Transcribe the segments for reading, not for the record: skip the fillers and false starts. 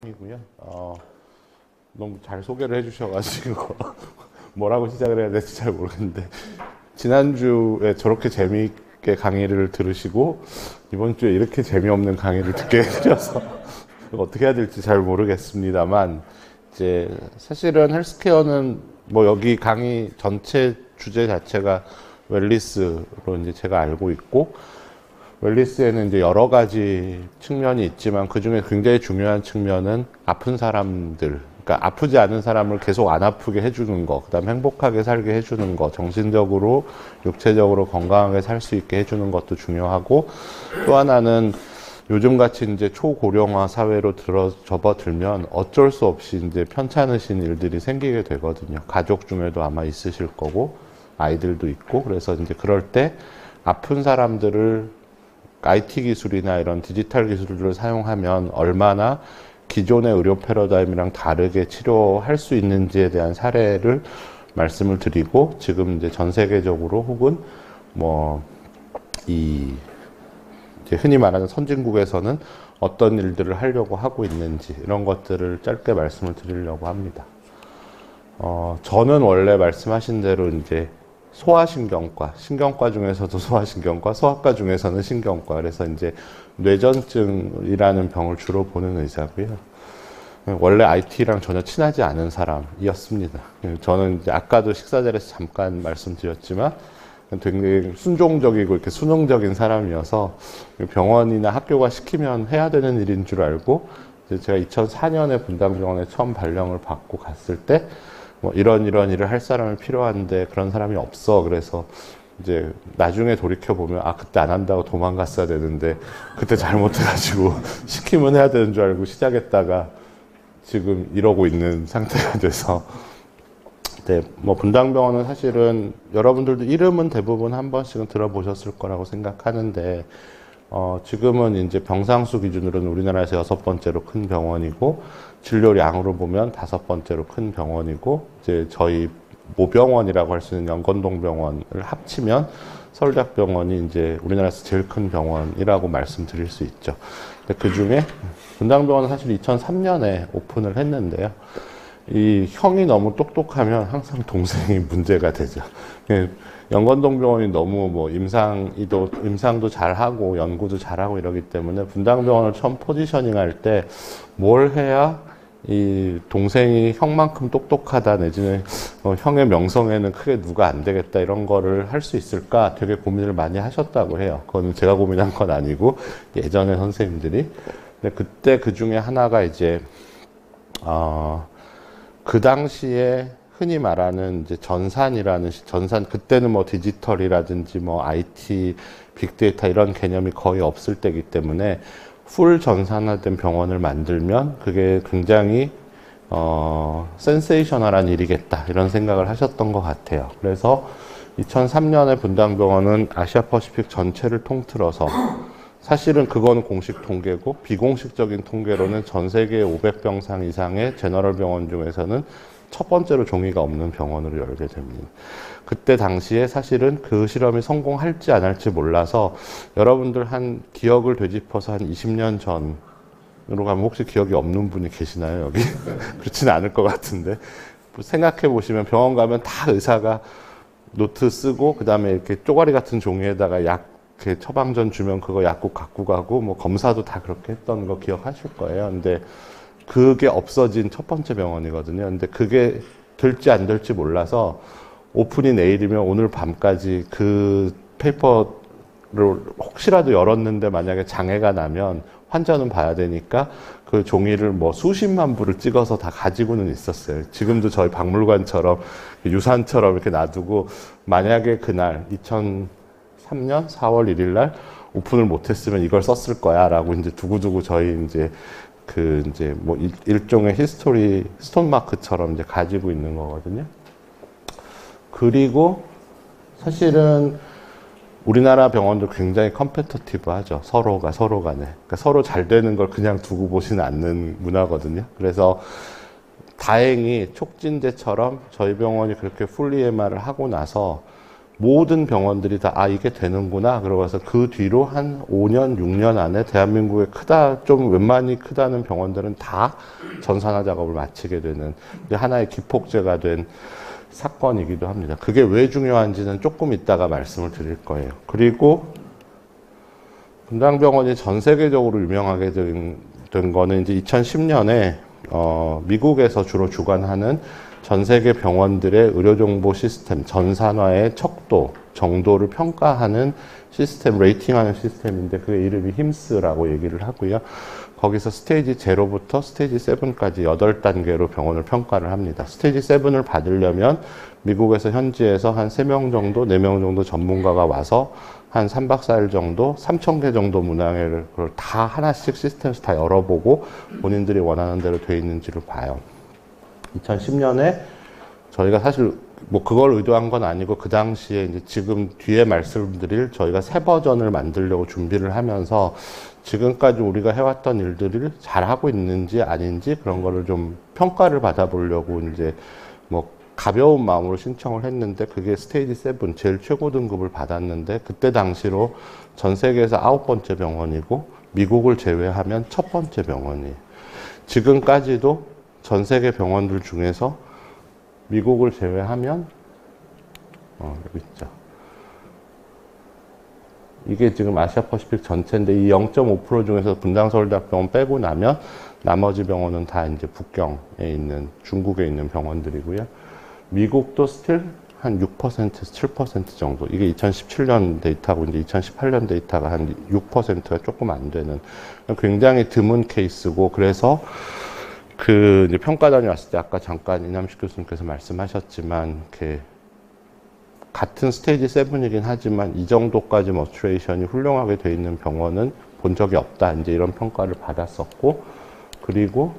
이고요. 너무 잘 소개를 해주셔가지고 뭐라고 시작을 해야 될지 잘 모르겠는데 지난주에 저렇게 재미있게 강의를 들으시고 이번 주에 이렇게 재미없는 강의를 듣게 해드려서 어떻게 해야 될지 잘 모르겠습니다만 이제 사실은 헬스케어는 뭐 여기 강의 전체 주제 자체가 웰리스로 이제 제가 알고 있고 웰리스에는 이제 여러 가지 측면이 있지만 그 중에 굉장히 중요한 측면은 아픈 사람들, 그러니까 아프지 않은 사람을 계속 안 아프게 해주는 거, 그다음 행복하게 살게 해주는 거, 정신적으로, 육체적으로 건강하게 살 수 있게 해주는 것도 중요하고 또 하나는 요즘 같이 이제 초고령화 사회로 접어들면 어쩔 수 없이 이제 편찮으신 일들이 생기게 되거든요. 가족 중에도 아마 있으실 거고 아이들도 있고 그래서 이제 그럴 때 아픈 사람들을 IT 기술이나 이런 디지털 기술을 사용하면 얼마나 기존의 의료 패러다임이랑 다르게 치료할 수 있는지에 대한 사례를 말씀을 드리고 지금 이제 전 세계적으로 혹은 뭐 이제 흔히 말하는 선진국에서는 어떤 일들을 하려고 하고 있는지 이런 것들을 짧게 말씀을 드리려고 합니다. 저는 원래 말씀하신 대로 이제 소아신경과, 신경과 중에서도 소아신경과, 소아과 중에서는 신경과, 그래서 이제 뇌전증이라는 병을 주로 보는 의사고요. 원래 IT랑 전혀 친하지 않은 사람이었습니다. 저는 이제 아까도 식사 자리에서 잠깐 말씀드렸지만 되게 순종적이고 이렇게 수능적인 사람이어서 병원이나 학교가 시키면 해야 되는 일인 줄 알고 제가 2004년에 분당병원에 처음 발령을 받고 갔을 때 뭐 이런 일을 할 사람이 필요한데 그런 사람이 없어. 그래서 이제 나중에 돌이켜 보면 아 그때 안 한다고 도망갔어야 되는데 그때 잘못해가지고 시키면 해야 되는 줄 알고 시작했다가 지금 이러고 있는 상태가 돼서 네, 뭐 분당병원은 사실은 여러분들도 이름은 대부분 한 번씩은 들어보셨을 거라고 생각하는데 지금은 이제 병상수 기준으로는 우리나라에서 6번째로 큰 병원이고 진료량으로 보면 5번째로 큰 병원이고 이제 저희 모병원이라고 할 수 있는 연건동병원을 합치면 서울대학병원이 이제 우리나라에서 제일 큰 병원이라고 말씀드릴 수 있죠. 근데 그 중에 분당병원은 사실 2003년에 오픈을 했는데요. 이 형이 너무 똑똑하면 항상 동생이 문제가 되죠. 연건동병원이 너무 뭐 임상도 잘하고 연구도 잘하고 이러기 때문에 분당병원을 처음 포지셔닝 할 때 뭘 해야 이 동생이 형만큼 똑똑하다 내지는 형의 명성에는 크게 누가 안 되겠다 이런 거를 할 수 있을까 되게 고민을 많이 하셨다고 해요. 그건 제가 고민한 건 아니고 예전에 선생님들이. 근데 그때 그 중에 하나가 이제 그 당시에 흔히 말하는 이제 전산 그때는 뭐 디지털이라든지 뭐 IT, 빅데이터 이런 개념이 거의 없을 때이기 때문에 풀 전산화된 병원을 만들면 그게 굉장히 센세이셔널한 일이겠다 이런 생각을 하셨던 것 같아요. 그래서 2003년에 분당병원은 아시아퍼시픽 전체를 통틀어서 사실은 그거는 공식 통계고 비공식적인 통계로는 전 세계 500병상 이상의 제너럴 병원 중에서는 첫 번째로 종이가 없는 병원으로 열게 됩니다. 그때 당시에 사실은 그 실험이 성공할지 안 할지 몰라서 여러분들 한 기억을 되짚어서 한 20년 전으로 가면 혹시 기억이 없는 분이 계시나요, 여기? 그렇지는 않을 것 같은데. 생각해 보시면 병원 가면 다 의사가 노트 쓰고 그 다음에 이렇게 쪼가리 같은 종이에다가 처방전 주면 그거 약국 갖고 가고 뭐 검사도 다 그렇게 했던 거 기억하실 거예요. 근데 그게 없어진 첫 번째 병원이거든요. 근데 그게 될지 안 될지 몰라서 오픈이 내일이면 오늘 밤까지 그 페이퍼를 혹시라도 열었는데 만약에 장애가 나면 환자는 봐야 되니까 그 종이를 뭐 수십만 부를 찍어서 다 가지고는 있었어요. 지금도 저희 박물관처럼 유산처럼 이렇게 놔두고 만약에 그날 2003년 4월 1일 날 오픈을 못했으면 이걸 썼을 거야 라고 이제 두고두고 저희 이제 뭐 일종의 히스토리 스톤마크처럼 이제 가지고 있는 거거든요. 그리고 사실은 우리나라 병원도 굉장히 컴페터티브하죠. 서로 간에. 그러니까 서로 잘 되는 걸 그냥 두고 보지는 않는 문화거든요. 그래서 다행히 촉진제처럼 저희 병원이 그렇게 풀리 MR을 하고 나서 모든 병원들이 다 이게 되는구나 그러고서 그 뒤로 한 5년 6년 안에 대한민국에 좀 웬만히 크다는 병원들은 다 전산화 작업을 마치게 되는 하나의 기폭제가 된 사건이기도 합니다. 그게 왜 중요한지는 조금 이따가 말씀을 드릴 거예요. 그리고 분당병원이 전 세계적으로 유명하게 된 거는 이제 2010년에 미국에서 주로 주관하는 전 세계 병원들의 의료정보 시스템, 전산화의 척도, 정도를 평가하는 시스템, 레이팅하는 시스템인데 그 이름이 힘스라고 얘기를 하고요. 거기서 스테이지 0부터 스테이지 7까지 8단계로 병원을 평가를 합니다. 스테이지 7을 받으려면 미국에서 현지에서 한 3명 정도, 4명 정도 전문가가 와서 한 3박 4일 정도, 3,000개 정도 문항을 다 하나씩 시스템에서 다 열어보고 본인들이 원하는 대로 돼 있는지를 봐요. 2010년에 저희가 사실 뭐 그걸 의도한 건 아니고 그 당시에 이제 지금 뒤에 말씀드릴 저희가 새 버전을 만들려고 준비를 하면서 지금까지 우리가 해왔던 일들을 잘하고 있는지 아닌지 그런 거를 좀 평가를 받아보려고 이제 뭐 가벼운 마음으로 신청을 했는데 그게 스테이지 7 제일 최고 등급을 받았는데 그때 당시로 전 세계에서 9번째 병원이고 미국을 제외하면 첫 번째 병원이에요. 지금까지도 전 세계 병원들 중에서 미국을 제외하면 여기 있죠. 이게 지금 아시아퍼시픽 전체인데 이 0.5% 중에서 분당서울대학병원 빼고 나면 나머지 병원은 다 이제 북경에 있는 중국에 있는 병원들이고요. 미국도 스틸 한 6%에서 7% 정도. 이게 2017년 데이터고 이제 2018년 데이터가 한 6%가 조금 안 되는 굉장히 드문 케이스고 그래서 그 이제 평가단이 왔을 때 아까 잠깐 이남식 교수님께서 말씀하셨지만 이렇게 같은 스테이지 7이긴 하지만 이 정도까지 머추레이션이 훌륭하게 돼 있는 병원은 본 적이 없다. 이제 이런 평가를 받았었고 그리고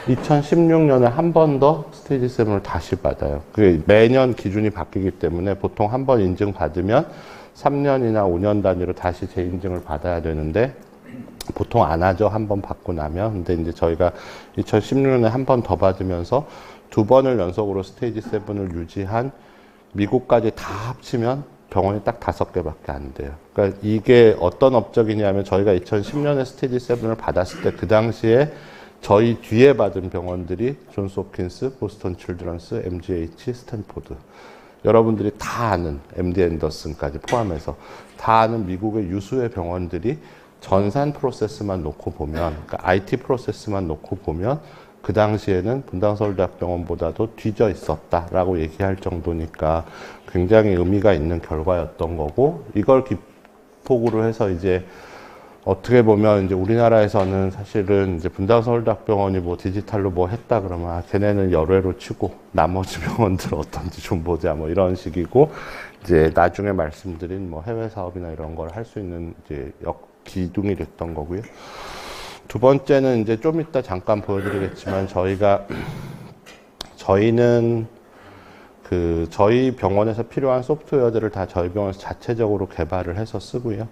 2016년에 한 번 더 스테이지 7을 다시 받아요. 그게 매년 기준이 바뀌기 때문에 보통 한 번 인증받으면 3년이나 5년 단위로 다시 재인증을 받아야 되는데 보통 안 하죠. 한 번 받고 나면. 근데 이제 저희가 2016년에 한 번 더 받으면서 2번을 연속으로 스테이지 7을 유지한 미국까지 다 합치면 병원이 딱 5개밖에 안 돼요. 그러니까 이게 어떤 업적이냐면 저희가 2010년에 스테이지 7을 받았을 때 그 당시에 저희 뒤에 받은 병원들이 존스 홉킨스, 보스턴 칠드런스, MGH, 스탠포드. 여러분들이 다 아는 MD 앤더슨까지 포함해서 다 아는 미국의 유수의 병원들이 전산 프로세스만 놓고 보면, 그러니까 IT 프로세스만 놓고 보면 그 당시에는 분당서울대학병원보다도 뒤져 있었다라고 얘기할 정도니까 굉장히 의미가 있는 결과였던 거고 이걸 기폭으로 해서 이제 어떻게 보면 이제 우리나라에서는 사실은 이제 분당서울대학병원이 뭐 디지털로 뭐 했다 그러면 걔네는 열외로 치고 나머지 병원들 어떤지 좀 보자 뭐 이런 식이고 이제 나중에 말씀드린 뭐 해외 사업이나 이런 걸 할 수 있는 이제 기둥이 됐던 거고요. 두 번째는 이제 좀 이따 잠깐 보여드리겠지만 저희는 그 저희 병원에서 필요한 소프트웨어들을 다 저희 병원에서 자체적으로 개발을 해서 쓰고요.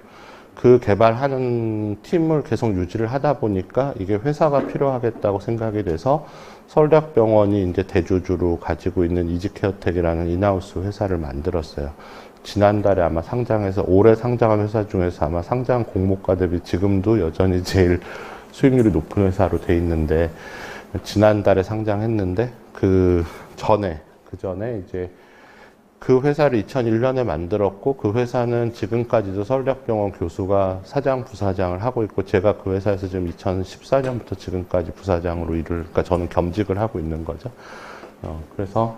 그 개발하는 팀을 계속 유지를 하다 보니까 이게 회사가 필요하겠다고 생각이 돼서 서울대학병원이 이제 대주주로 가지고 있는 이지케어텍이라는 인하우스 회사를 만들었어요. 지난달에 아마 상장해서 올해 상장한 회사 중에서 아마 상장 공모가 대비 지금도 여전히 제일 수익률이 높은 회사로 돼 있는데 지난달에 상장했는데 그 전에 이제 그 회사를 2001년에 만들었고 그 회사는 지금까지도 서울대학병원 교수가 사장, 부사장을 하고 있고 제가 그 회사에서 지금 2014년부터 지금까지 부사장으로 그러니까 저는 겸직을 하고 있는 거죠. 그래서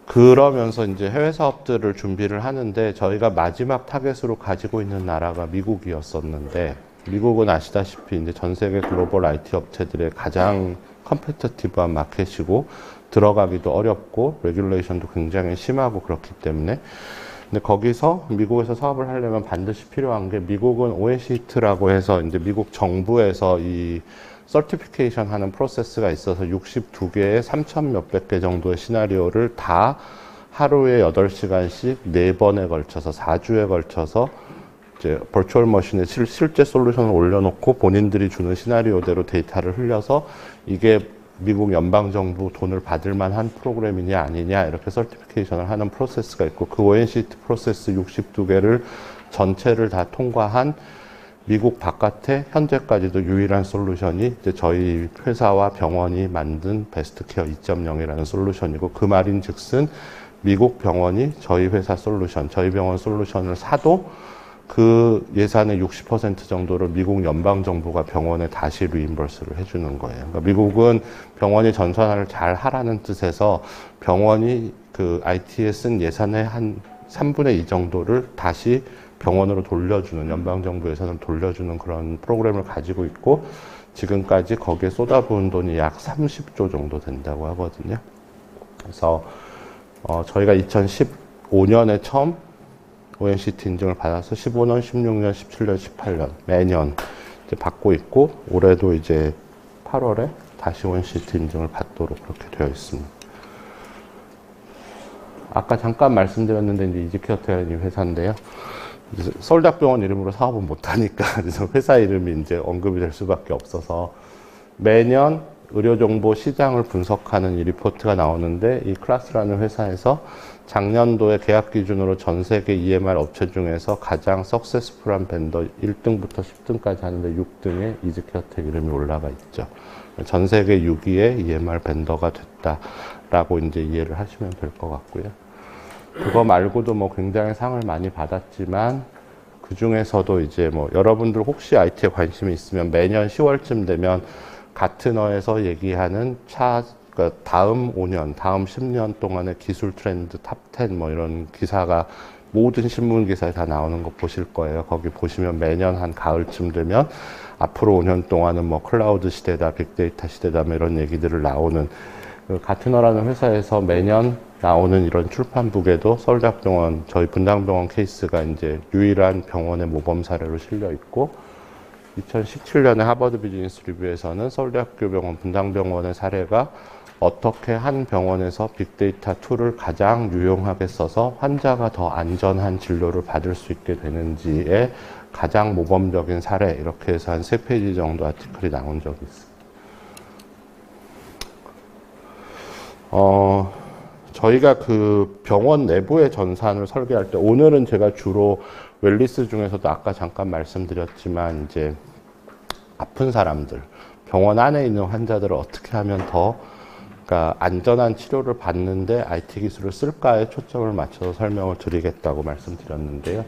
그러면서 이제 해외 사업들을 준비를 하는데 저희가 마지막 타겟으로 가지고 있는 나라가 미국이었었는데 미국은 아시다시피 이제 전 세계 글로벌 IT 업체들의 가장 컴피티티브한 마켓이고 들어가기도 어렵고 레귤레이션도 굉장히 심하고 그렇기 때문에 근데 거기서 미국에서 사업을 하려면 반드시 필요한 게 미국은 OSHIT라고 해서 이제 미국 정부에서 이 서티피케이션 하는 프로세스가 있어서 62개의 3,000 몇백 개 정도의 시나리오를 다 하루에 8시간씩 4번에 걸쳐서 4주에 걸쳐서 이제 버추얼 머신에 실제 솔루션을 올려놓고 본인들이 주는 시나리오대로 데이터를 흘려서 이게 미국 연방정부 돈을 받을 만한 프로그램이냐 아니냐 이렇게 서티피케이션을 하는 프로세스가 있고 그 ONCT 프로세스 62개를 전체를 다 통과한 미국 바깥에 현재까지도 유일한 솔루션이 이제 저희 회사와 병원이 만든 베스트케어 2.0이라는 솔루션이고 그 말인즉슨 미국 병원이 저희 회사 솔루션, 저희 병원 솔루션을 사도 그 예산의 60% 정도를 미국 연방정부가 병원에 다시 리임버스를 해주는 거예요. 그러니까 미국은 병원이 전산화를 잘 하라는 뜻에서 병원이 그 IT에 쓴 예산의 한 3분의 2 정도를 다시 병원으로 돌려주는, 연방정부 예산을 돌려주는 그런 프로그램을 가지고 있고 지금까지 거기에 쏟아부은 돈이 약 30조 정도 된다고 하거든요. 그래서 저희가 2015년에 처음 ONCT 인증을 받아서 15년, 16년, 17년, 18년 매년 이제 받고 있고 올해도 이제 8월에 다시 ONCT 인증을 받도록 그렇게 되어 있습니다. 아까 잠깐 말씀드렸는데 이제 이지케어라는 회사인데요. 서울대학병원 이름으로 사업은 못하니까 그래서 회사 이름이 이제 언급이 될 수밖에 없어서 매년 의료정보 시장을 분석하는 이 리포트가 나오는데 이 클라스라는 회사에서 작년도에 계약 기준으로 전 세계 EMR 업체 중에서 가장 석세스풀한 벤더 1등부터 10등까지 하는데 6등에 이즈케어텍 이름이 올라가 있죠. 전 세계 6위의 EMR 벤더가 됐다라고 이제 이해를 하시면 될 것 같고요. 그거 말고도 뭐 굉장히 상을 많이 받았지만 그 중에서도 이제 뭐 여러분들 혹시 IT에 관심이 있으면 매년 10월쯤 되면 가트너에서 얘기하는 그러니까 다음 5년, 다음 10년 동안의 기술 트렌드 탑 10 뭐 이런 기사가 모든 신문 기사에 다 나오는 거 보실 거예요. 거기 보시면 매년 한 가을쯤 되면 앞으로 5년 동안은 뭐 클라우드 시대다, 빅데이터 시대다 뭐 이런 얘기들을 나오는 그 가트너라는 회사에서 매년 나오는 이런 출판북에도 서울대학병원, 저희 분당병원 케이스가 이제 유일한 병원의 모범 사례로 실려 있고 2017년에 하버드 비즈니스 리뷰에서는 서울대학교 병원, 분당병원의 사례가 어떻게 한 병원에서 빅데이터 툴을 가장 유용하게 써서 환자가 더 안전한 진료를 받을 수 있게 되는지의 가장 모범적인 사례 이렇게 해서 한 3페이지 정도 아티클이 나온 적이 있습니다. 저희가 그 병원 내부의 전산을 설계할 때 오늘은 제가 주로 웰리스 중에서도 아까 잠깐 말씀드렸지만 이제 아픈 사람들, 병원 안에 있는 환자들을 어떻게 하면 더 그러니까 안전한 치료를 받는데 IT 기술을 쓸까에 초점을 맞춰서 설명을 드리겠다고 말씀드렸는데요.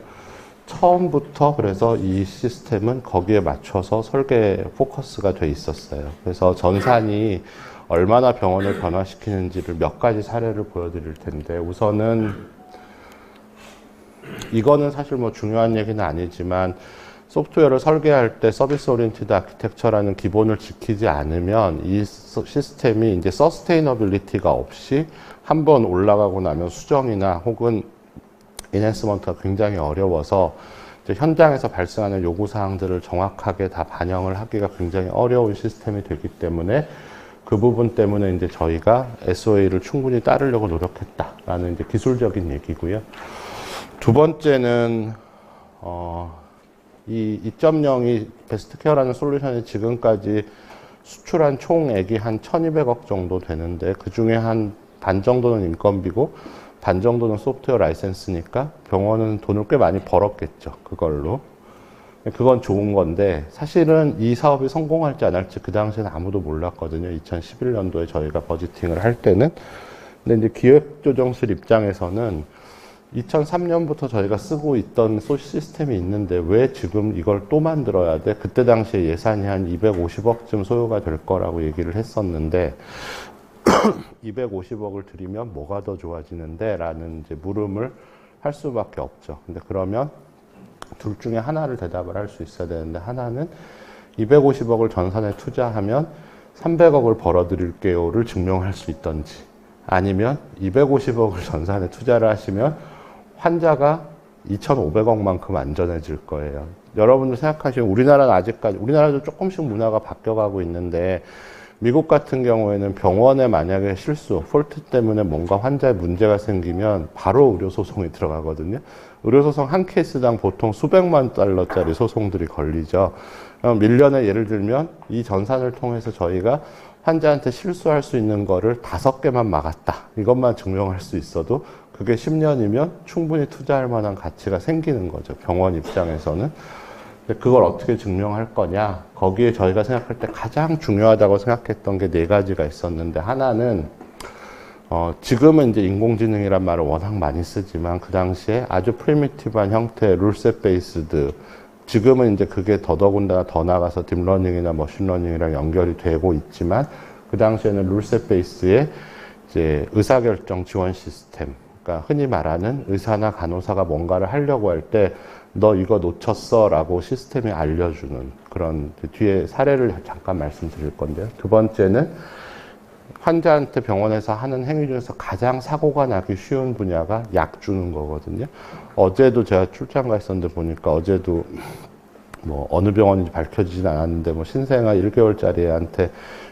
처음부터 그래서 이 시스템은 거기에 맞춰서 설계 포커스가 돼 있었어요. 그래서 전산이 얼마나 병원을 변화시키는지를 몇 가지 사례를 보여드릴 텐데 우선은 이거는 사실 뭐 중요한 얘기는 아니지만 소프트웨어를 설계할 때 서비스 오리엔티드 아키텍처라는 기본을 지키지 않으면 이 시스템이 이제 서스테이너빌리티가 없이 한번 올라가고 나면 수정이나 혹은 인핸스먼트가 굉장히 어려워서 이제 현장에서 발생하는 요구사항들을 정확하게 다 반영을 하기가 굉장히 어려운 시스템이 되기 때문에 그 부분 때문에 이제 저희가 SOA를 충분히 따르려고 노력했다라는 이제 기술적인 얘기고요. 두 번째는 이 2.0이 베스트케어라는 솔루션이 지금까지 수출한 총액이 한 1,200억 정도 되는데 그 중에 한 반 정도는 인건비고 반 정도는 소프트웨어 라이센스니까 병원은 돈을 꽤 많이 벌었겠죠. 그걸로. 그건 좋은 건데 사실은 이 사업이 성공할지 안 할지 그 당시에는 아무도 몰랐거든요. 2011년도에 저희가 버지팅을 할 때는. 근데 이제 기획조정실 입장에서는 2003년부터 저희가 쓰고 있던 시스템이 있는데 왜 지금 이걸 또 만들어야 돼? 그때 당시에 예산이 한 250억쯤 소요가 될 거라고 얘기를 했었는데 250억을 들이면 뭐가 더 좋아지는데? 라는 이제 물음을 할 수밖에 없죠. 근데 그러면 둘 중에 하나를 대답을 할 수 있어야 되는데 하나는 250억을 전산에 투자하면 300억을 벌어드릴게요를 증명할 수 있던지 아니면 250억을 전산에 투자를 하시면 환자가 2,500억만큼 안전해질 거예요. 여러분들 생각하시면 우리나라는 아직까지 우리나라도 조금씩 문화가 바뀌어가고 있는데 미국 같은 경우에는 병원에 만약에 실수, 폴트 때문에 뭔가 환자에 문제가 생기면 바로 의료소송이 들어가거든요. 의료소송 한 케이스당 보통 수백만 달러짜리 소송들이 걸리죠. 그럼 1년에 예를 들면 이 전산을 통해서 저희가 환자한테 실수할 수 있는 거를 5개만 막았다. 이것만 증명할 수 있어도 그게 10년이면 충분히 투자할 만한 가치가 생기는 거죠. 병원 입장에서는. 근데 그걸 어떻게 증명할 거냐. 거기에 저희가 생각할 때 가장 중요하다고 생각했던 게 4가지가 있었는데, 하나는 지금은 이제 인공지능이란 말을 워낙 많이 쓰지만 그 당시에 아주 프리미티브한 형태의 룰셋 베이스드, 지금은 이제 그게 더더군다나 더 나가서 딥러닝이나 머신러닝이랑 연결이 되고 있지만 그 당시에는 룰셋 베이스의 이제 의사결정 지원 시스템, 그러니까 흔히 말하는 의사나 간호사가 뭔가를 하려고 할 때 너 이거 놓쳤어 라고 시스템이 알려주는 그런, 뒤에 사례를 잠깐 말씀드릴 건데요. 두 번째는 환자한테 병원에서 하는 행위 중에서 가장 사고가 나기 쉬운 분야가 약 주는 거거든요. 어제도 제가 출장 가 있었는데 보니까 어제도 뭐 어느 병원인지 밝혀지진 않았는데 뭐 신생아 1개월짜리 애한테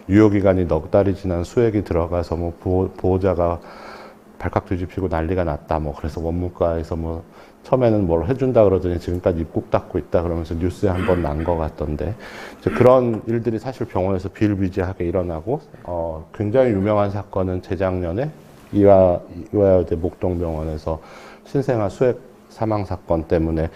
유효기간이 넉 달이 지난 수액이 들어가서 뭐 보호자가 발칵 뒤집히고 난리가 났다. 뭐 그래서 원무과에서 뭐 처음에는 뭘 해준다 그러더니 지금까지 입국 닫고 있다 그러면서 뉴스에 한번 난 것 같던데, 이제 그런 일들이 사실 병원에서 비일비재하게 일어나고, 굉장히 유명한 사건은 재작년에 이화여대 목동병원에서 신생아 수액 사망 사건 때문에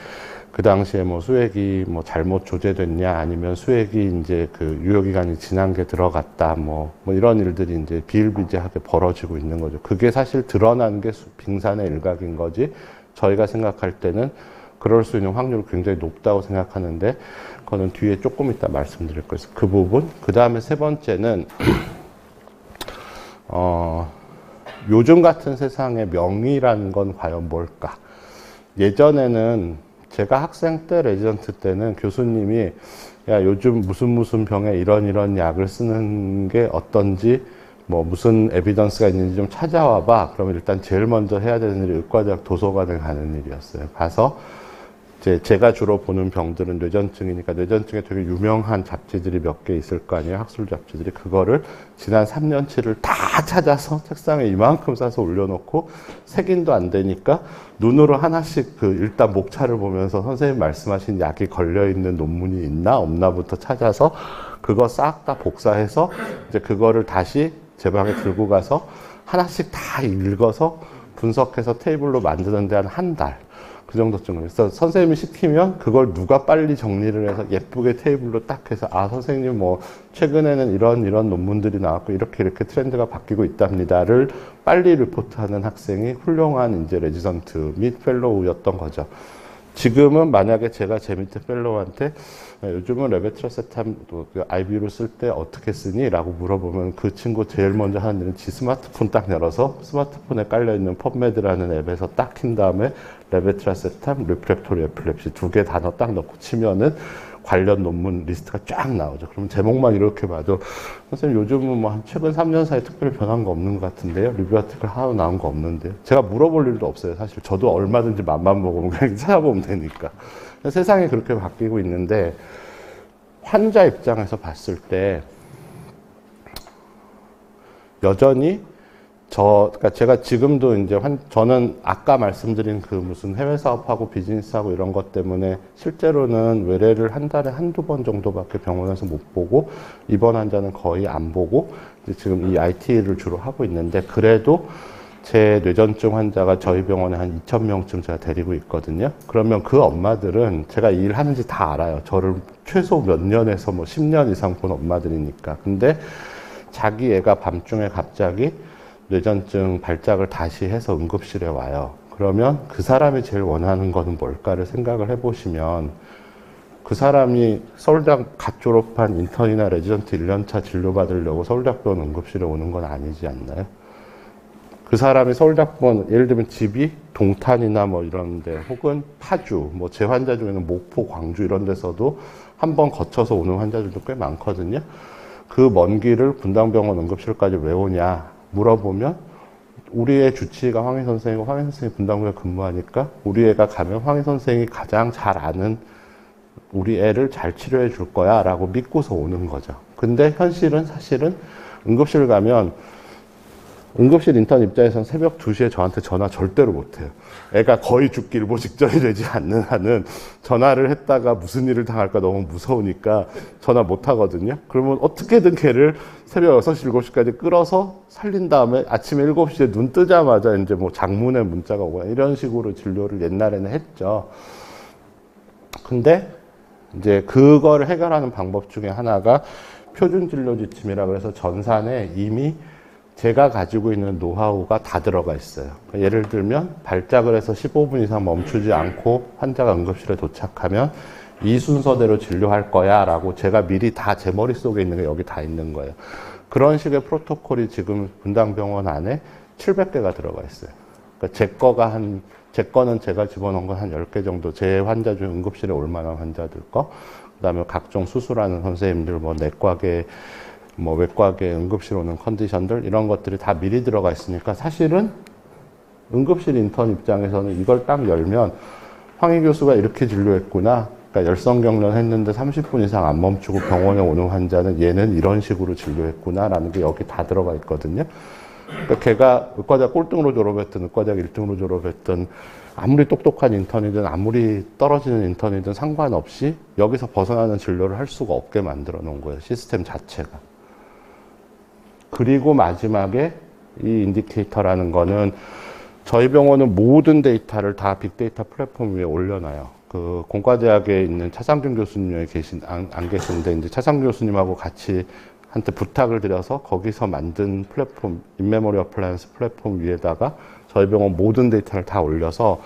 그 당시에 뭐 수액이 뭐 잘못 조제됐냐, 아니면 수액이 이제 그 유효기간이 지난 게 들어갔다, 뭐 이런 일들이 이제 비일비재하게 벌어지고 있는 거죠. 그게 사실 드러난 게 빙산의 일각인 거지, 저희가 생각할 때는 그럴 수 있는 확률이 굉장히 높다고 생각하는데, 그거는 뒤에 조금 이따 말씀드릴 거예요. 그 부분. 그 다음에 세 번째는, 요즘 같은 세상에 명의라는 건 과연 뭘까? 예전에는 제가 학생 때, 레지던트 때는 교수님이 야, 요즘 무슨 병에 이런 약을 쓰는 게 어떤지, 뭐 무슨 에비던스가 있는지 좀 찾아와 봐. 그러면 일단 제일 먼저 해야 되는 일이 의과대학 도서관에 가는 일이었어요. 가서 제가 주로 보는 병들은 뇌전증이니까 뇌전증에 되게 유명한 잡지들이 몇 개 있을 거 아니에요. 학술 잡지들이. 그거를 지난 3년치를 다 찾아서 책상에 이만큼 싸서 올려놓고 색인도 안 되니까 눈으로 하나씩 일단 목차를 보면서 선생님 말씀하신 약이 걸려있는 논문이 있나 없나부터 찾아서 그거 싹 다 복사해서 이제 그거를 다시 제 방에 들고 가서 하나씩 다 읽어서 분석해서 테이블로 만드는 데 한 달. 그 정도쯤. 그래서 선생님이 시키면 그걸 누가 빨리 정리를 해서 예쁘게 테이블로 딱 해서, 아, 선생님 뭐 최근에는 이런 논문들이 나왔고 이렇게 트렌드가 바뀌고 있답니다를 빨리 리포트하는 학생이 훌륭한 이제 레지던트 및 펠로우였던 거죠. 지금은 만약에 제가 제 밑에 펠로우한테 요즘은 레베트라세탐 IB로 쓸 때 어떻게 쓰니? 라고 물어보면 그 친구 제일 먼저 하는 일은 지 스마트폰 딱 열어서 스마트폰에 깔려있는 펍메드라는 앱에서 딱 킨 다음에 레베트라세탐, 리프렉토리 에필랩시 2개 단어 딱 넣고 치면은 관련 논문 리스트가 쫙 나오죠. 그럼 제목만 이렇게 봐도 선생님 요즘은 뭐 최근 3년 사이에 특별히 변한 거 없는 것 같은데요. 리뷰 아티클 하나 나온 거 없는데요. 제가 물어볼 일도 없어요. 사실 저도 얼마든지 맘만 먹으면 그냥 찾아보면 되니까. 세상이 그렇게 바뀌고 있는데 환자 입장에서 봤을 때 여전히 그러니까 제가 지금도 이제 저는 아까 말씀드린 그 무슨 해외 사업하고 비즈니스하고 이런 것 때문에 실제로는 외래를 한 달에 한두 번 정도밖에 병원에서 못 보고 입원 환자는 거의 안 보고 지금 이 IT를 주로 하고 있는데, 그래도 제 뇌전증 환자가 저희 병원에 한 2,000명쯤 제가 데리고 있거든요. 그러면 그 엄마들은 제가 이 일 하는지 다 알아요. 저를 최소 몇 년에서 뭐 10년 이상 본 엄마들이니까. 근데 자기 애가 밤중에 갑자기 뇌전증 발작을 다시 해서 응급실에 와요. 그러면 그 사람이 제일 원하는 거는 뭘까를 생각을 해보시면, 그 사람이 서울대학 갓 졸업한 인턴이나 레지던트 1년차 진료받으려고 서울대학병원 응급실에 오는 건 아니지 않나요? 그 사람이 서울대학병원, 예를 들면 집이 동탄이나 뭐 이런데, 혹은 파주, 뭐 제 환자 중에는 목포, 광주 이런 데서도 한번 거쳐서 오는 환자들도 꽤 많거든요. 그 먼 길을 분당병원 응급실까지 왜 오냐 물어보면, 우리 애 주치의가 황희 선생이고 황희 선생이 분당병원에 근무하니까 우리 애가 가면 황희 선생이 가장 잘 아는 우리 애를 잘 치료해 줄 거야 라고 믿고서 오는 거죠. 근데 현실은 사실은 응급실 가면 응급실 인턴 입장에서는 새벽 2시에 저한테 전화 절대로 못해요. 애가 거의 죽기 일보 직전이 되지 않는 한은 전화를 했다가 무슨 일을 당할까 너무 무서우니까 전화 못 하거든요. 그러면 어떻게든 걔를 새벽 6시, 7시까지 끌어서 살린 다음에 아침 7시에 눈 뜨자마자 이제 뭐 장문의 문자가 오거나 이런 식으로 진료를 옛날에는 했죠. 근데 이제 그걸 해결하는 방법 중에 하나가 표준 진료 지침이라 그래서 전산에 이미 제가 가지고 있는 노하우가 다 들어가 있어요. 예를 들면 발작을 해서 15분 이상 멈추지 않고 환자가 응급실에 도착하면 이 순서대로 진료할 거야 라고 제가 미리 다 제 머릿속에 있는 게 여기 다 있는 거예요. 그런 식의 프로토콜이 지금 분당병원 안에 700개가 들어가 있어요. 그러니까 제 거는 제가 집어넣은 건 한 10개 정도, 제 환자 중 응급실에 올 만한 환자들 거, 그 다음에 각종 수술하는 선생님들, 뭐 내과계, 뭐 외과계 응급실 오는 컨디션들 이런 것들이 다 미리 들어가 있으니까 사실은 응급실 인턴 입장에서는 이걸 딱 열면 황희 교수가 이렇게 진료했구나. 그러니까 열성경련 했는데 30분 이상 안 멈추고 병원에 오는 환자는 얘는 이런 식으로 진료했구나라는 게 여기 다 들어가 있거든요. 그러니까 걔가 의과대학 꼴등으로 졸업했든 의과대학 1등으로 졸업했든 아무리 똑똑한 인턴이든 아무리 떨어지는 인턴이든 상관없이 여기서 벗어나는 진료를 할 수가 없게 만들어 놓은 거예요. 시스템 자체가. 그리고 마지막에 이 인디케이터라는 거는 저희 병원은 모든 데이터를 다 빅데이터 플랫폼 위에 올려놔요. 그 공과대학에 있는 차상균 교수님 안 계신데 이제 차상균 교수님하고 같이 한테 부탁을 드려서 거기서 만든 플랫폼, 인메모리 어플라이언스 플랫폼 위에다가 저희 병원 모든 데이터를 다 올려서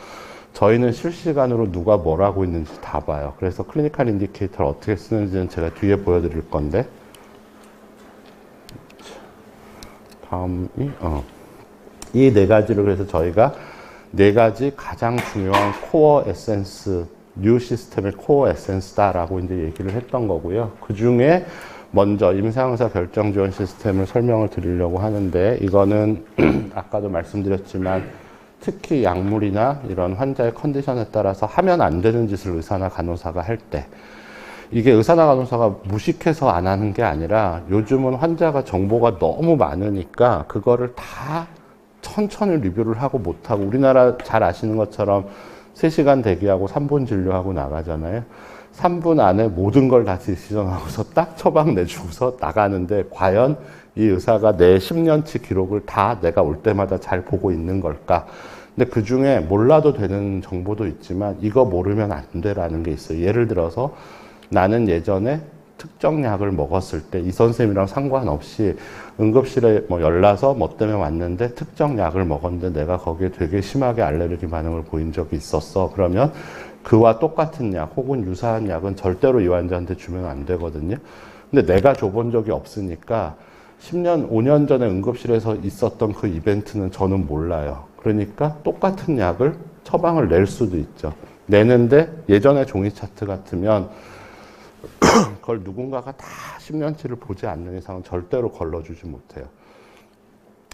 저희는 실시간으로 누가 뭘 하고 있는지 다 봐요. 그래서 클리니컬 인디케이터를 어떻게 쓰는지는 제가 뒤에 보여드릴 건데 다음이 이 네 가지를 그래서 저희가 네 가지 가장 중요한 코어 에센스, 뉴 시스템의 코어 에센스다라고 이제 얘기를 했던 거고요. 그 중에 먼저 임상의사 결정 지원 시스템을 설명을 드리려고 하는데 이거는 아까도 말씀드렸지만 특히 약물이나 이런 환자의 컨디션에 따라서 하면 안 되는 짓을 의사나 간호사가 할 때 이게 의사나 간호사가 무식해서 안 하는 게 아니라 요즘은 환자가 정보가 너무 많으니까 그거를 다 천천히 리뷰를 하고 못하고 우리나라 잘 아시는 것처럼 3시간 대기하고 3분 진료하고 나가잖아요. 3분 안에 모든 걸 다 디시전하고서 딱 처방 내주고서 나가는데 과연 이 의사가 내 10년치 기록을 다 내가 올 때마다 잘 보고 있는 걸까? 근데 그 중에 몰라도 되는 정보도 있지만 이거 모르면 안 돼라는 게 있어요. 예를 들어서 나는 예전에 특정 약을 먹었을 때 이 선생님이랑 상관없이 응급실에 뭐 열나서 뭐 때문에 왔는데 특정 약을 먹었는데 내가 거기에 되게 심하게 알레르기 반응을 보인 적이 있었어. 그러면 그와 똑같은 약 혹은 유사한 약은 절대로 이 환자한테 주면 안 되거든요. 근데 내가 줘본 적이 없으니까 10년, 5년 전에 응급실에서 있었던 그 이벤트는 저는 몰라요. 그러니까 똑같은 약을 처방을 낼 수도 있죠. 내는데 예전에 종이 차트 같으면 그걸 누군가가 다 10년치를 보지 않는 이상은 절대로 걸러주지 못해요.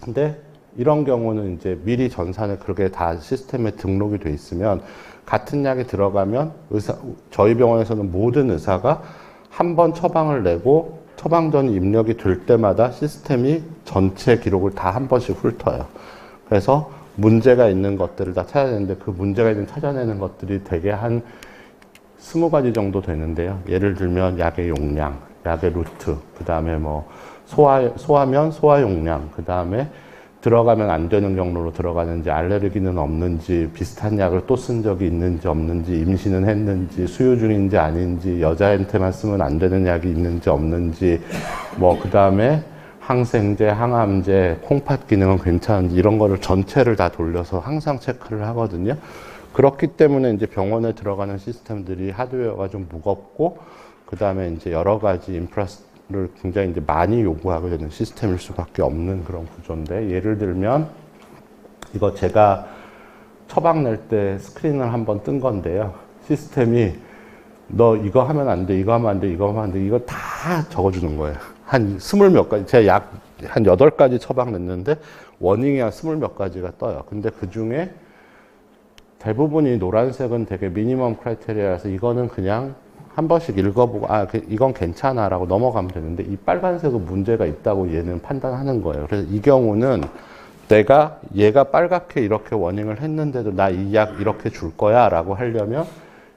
근데 이런 경우는 이제 미리 전산에 그렇게 다 시스템에 등록이 돼 있으면 같은 약이 들어가면 저희 병원에서는 모든 의사가 한 번 처방을 내고 처방전이 입력이 될 때마다 시스템이 전체 기록을 다 한 번씩 훑어요. 그래서 문제가 있는 것들을 다 찾아내는데 그 문제가 있는 찾아내는 것들이 되게 한 20가지 정도 되는데요. 예를 들면 약의 용량, 약의 루트, 그 다음에 뭐 소화면 소화 용량, 그 다음에 들어가면 안 되는 경로로 들어가는지, 알레르기는 없는지, 비슷한 약을 또 쓴 적이 있는지 없는지, 임신은 했는지, 수유 중인지 아닌지, 여자한테만 쓰면 안 되는 약이 있는지 없는지, 뭐 그 다음에 항생제, 항암제, 콩팥 기능은 괜찮은지 이런 거를 전체를 다 돌려서 항상 체크를 하거든요. 그렇기 때문에 이제 병원에 들어가는 시스템들이 하드웨어가 좀 무겁고, 그 다음에 이제 여러 가지 인프라를 굉장히 이제 많이 요구하게 되는 시스템일 수밖에 없는 그런 구조인데, 예를 들면, 이거 제가 처방 낼 때 스크린을 한번 뜬 건데요. 시스템이 너 이거 하면 안 돼, 이거 하면 안 돼, 이거 하면 안 돼, 이거 다 적어주는 거예요. 한 20몇 가지, 제가 약 한 8가지 처방 냈는데, 워닝이 한 20몇 가지가 떠요. 근데 그 중에 대부분이 노란색은 되게 미니멈 크라이테리아라서 이거는 그냥 한 번씩 읽어보고 이건 괜찮아 라고 넘어가면 되는데 이 빨간색은 문제가 있다고 얘는 판단하는 거예요. 그래서 이 경우는 내가 얘가 빨갛게 이렇게 워닝을 했는데도 나 이 약 이렇게 줄 거야 라고 하려면